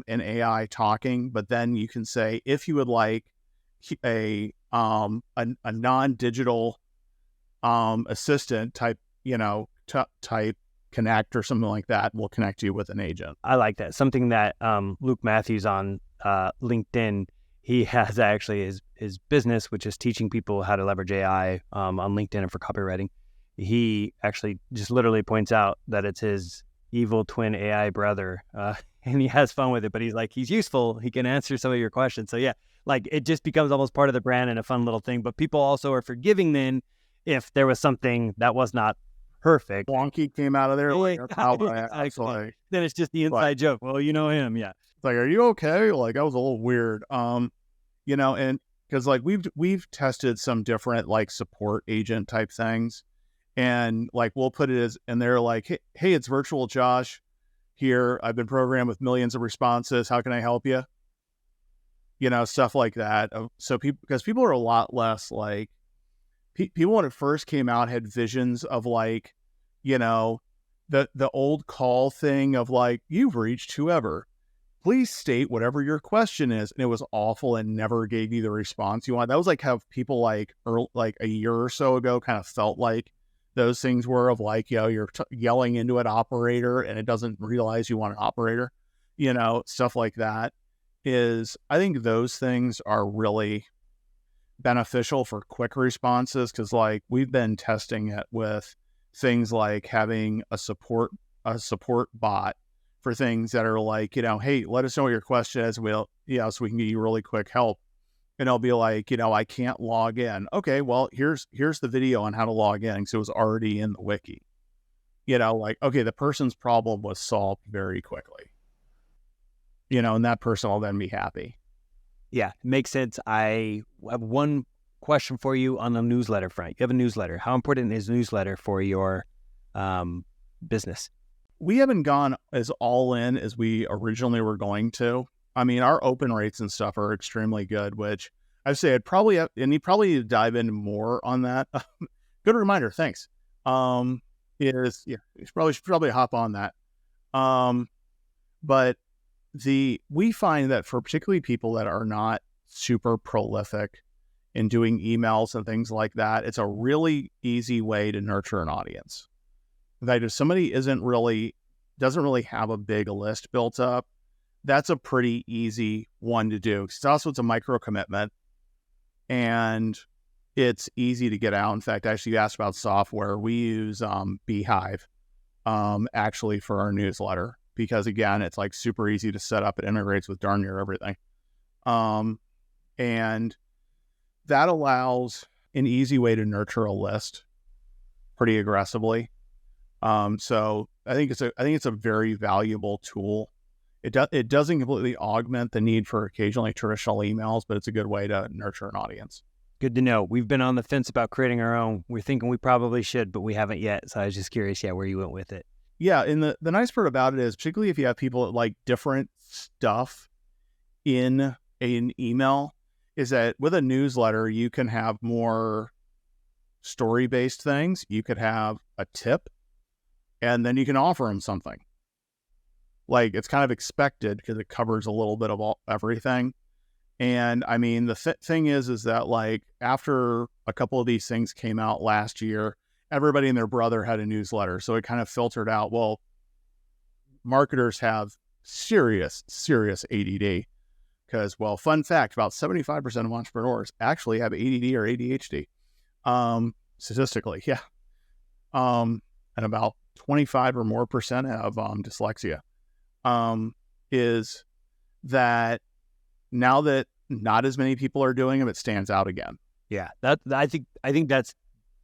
AI talking, but then you can say, if you would like a non-digital assistant type, type connect or something like that, will connect you with an agent. I like that. Something that Luke Matthews on LinkedIn, he has actually his business, which is teaching people how to leverage AI on LinkedIn and for copywriting. He actually just literally points out that it's his evil twin AI brother, and he has fun with it, but he's useful. He can answer some of your questions. So yeah, like it just becomes almost part of the brand and a fun little thing, but people also are forgiving then if there was something that was not perfect. Wonky came out of there. Then it's just the inside joke. Well, you know him. Yeah. It's like, are you okay? Like that was a little weird. And because like we've tested some different like support agent type things, and like we'll put it as, and they're like, hey, it's virtual Josh here. I've been programmed with millions of responses. How can I help you? Stuff like that. So because people are a lot less like, people when it first came out had visions of like, the old call thing of like, you've reached whoever. Please state whatever your question is. And it was awful and never gave you the response you want. That was like how people like a year or so ago kind of felt like those things were of like, you're yelling into an operator and it doesn't realize you want an operator, stuff like that. I think those things are really beneficial for quick responses. Cause like we've been testing it with things like having a support bot for things that are like, hey, let us know what your question is. So we can get you really quick help. And I'll be like, I can't log in. Okay, well, here's the video on how to log in. So it was already in the wiki. Like, okay, the person's problem was solved very quickly. And that person will then be happy. Yeah, makes sense. I have one question for you on the newsletter front. You have a newsletter. How important is newsletter for your business? We haven't gone as all in as we originally were going to. I mean, our open rates and stuff are extremely good, which I'd say you probably need to dive in more on that. Good reminder. Thanks. You should probably hop on that. But we find that for particularly people that are not super prolific in doing emails and things like that, it's a really easy way to nurture an audience. In fact, if somebody doesn't really have a big list built up, that's a pretty easy one to do. It's also a micro commitment and it's easy to get out. In fact, actually you asked about software. We use Beehive actually for our newsletter because again, it's like super easy to set up. It integrates with darn near everything. And that allows an easy way to nurture a list pretty aggressively. So I think it's a very valuable tool. It doesn't completely augment the need for occasionally traditional emails, but it's a good way to nurture an audience. Good to know. We've been on the fence about creating our own. We're thinking we probably should, but we haven't yet. So I was just curious, where you went with it. Yeah, and the nice part about it is, particularly if you have people that like different stuff in an email, is that with a newsletter, you can have more story-based things. You could have a tip, and then you can offer them something. Like, it's kind of expected because it covers a little bit of everything. And I mean, the thing is that like after a couple of these things came out last year, everybody and their brother had a newsletter. So it kind of filtered out, well, marketers have serious ADD because, well, fun fact, about 75% of entrepreneurs actually have ADD or ADHD, statistically. Yeah. And about 25 or more percent have dyslexia. Is that now that not as many people are doing them, it stands out again. Yeah, I think that's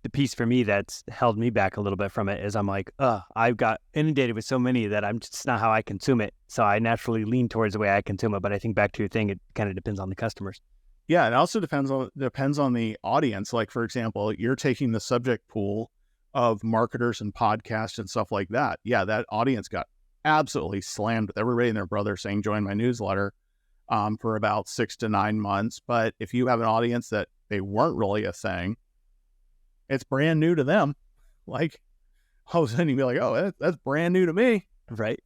the piece for me that's held me back a little bit from it. Is I'm like, I've got inundated with so many that it's not how I consume it. So I naturally lean towards the way I consume it. But I think back to your thing, it kind of depends on the customers. Yeah, it also depends on the audience. Like, for example, you're taking the subject pool of marketers and podcasts and stuff like that. Yeah, that audience got absolutely slammed with everybody and their brother saying, join my newsletter. For about 6 to 9 months. But if you have an audience that they weren't really a thing, it's brand new to them. Like, all of a sudden you'd be like, oh, that's brand new to me. Right.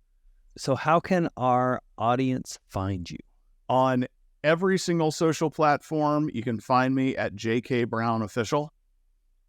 So how can our audience find you? On every single social platform, you can find me at JK Brown Official.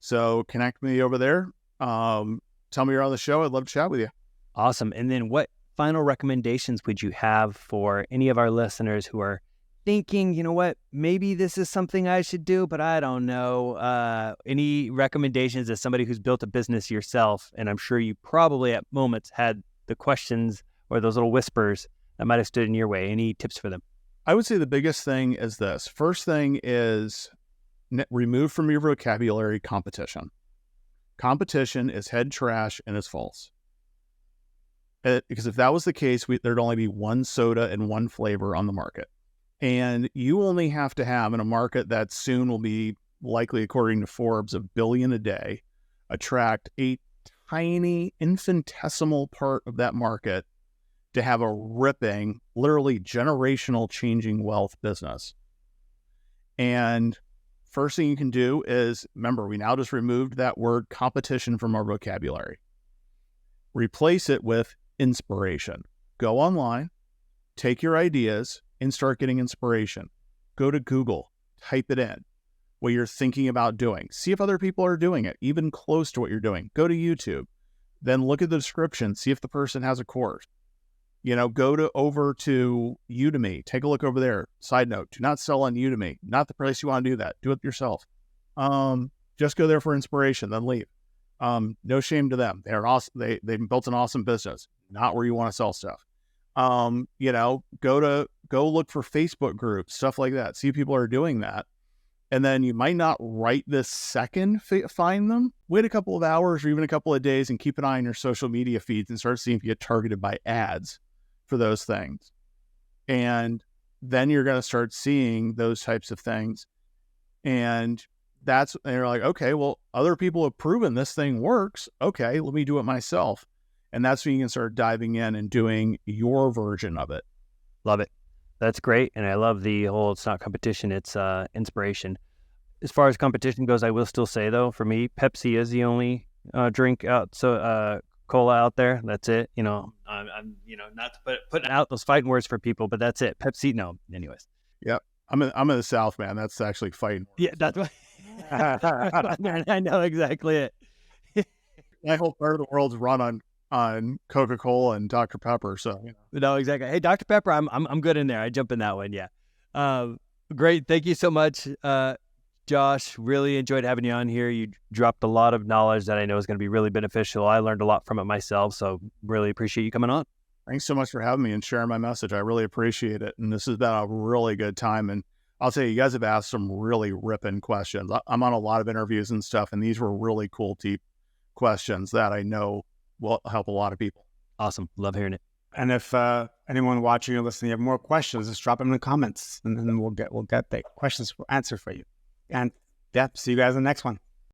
So connect me over there. Tell me you're on the show. I'd love to chat with you. Awesome. And then what final recommendations would you have for any of our listeners who are thinking, you know what, maybe this is something I should do, but I don't know? Any recommendations as somebody who's built a business yourself? And I'm sure you probably at moments had the questions or those little whispers that might have stood in your way. Any tips for them? I would say the biggest thing is this. First thing is remove from your vocabulary competition. Competition is head trash and is false. Because if that was the case, there'd only be one soda and one flavor on the market. And you only have to have, in a market that soon will be likely, according to Forbes, $1 billion a day, attract a tiny infinitesimal part of that market to have a ripping, literally generational changing wealth business. And first thing you can do is, remember, we now just removed that word competition from our vocabulary. Replace it with inspiration. Go online, take your ideas, and start getting inspiration. Go to Google, type it in, what you're thinking about doing. See if other people are doing it, even close to what you're doing. Go to YouTube, then look at the description, see if the person has a course. Go over to Udemy, take a look over there. Side note, do not sell on Udemy. Not the place you want to do that. Do it yourself. Just go there for inspiration, then leave. No shame to them. They're awesome. They built an awesome business. Not where you want to sell stuff. Go look for Facebook groups, stuff like that. See if people are doing that. And then you might not right this second find them. Wait a couple of hours or even a couple of days and keep an eye on your social media feeds and start seeing if you get targeted by ads for those things. And then you're going to start seeing those types of things. And you're like, okay, well, other people have proven this thing works. Okay, let me do it myself. And that's when you can start diving in and doing your version of it. Love it. That's great. And I love the whole, it's not competition, it's inspiration. As far as competition goes, I will still say, though, for me, Pepsi is the only drink out, cola out there. That's it. I'm not to put out those fighting words for people, but that's it. Pepsi, no. Anyways. Yep. I'm in the South, man. That's actually fighting words. Yeah, that's what I know exactly it. My whole part of the world's run on Coca-Cola and Dr. Pepper. So, No, exactly. Hey, Dr. Pepper, I'm good in there. I jump in that one. Yeah. Great. Thank you so much, Josh. Really enjoyed having you on here. You dropped a lot of knowledge that I know is going to be really beneficial. I learned a lot from it myself. So really appreciate you coming on. Thanks so much for having me and sharing my message. I really appreciate it. And this has been a really good time. And I'll tell you guys have asked some really ripping questions. I'm on a lot of interviews and stuff, and these were really cool, deep questions that I know will help a lot of people. Awesome. Love hearing it. And if anyone watching or listening have more questions, just drop them in the comments, and then we'll get the questions answered for you. And yeah, see you guys in the next one.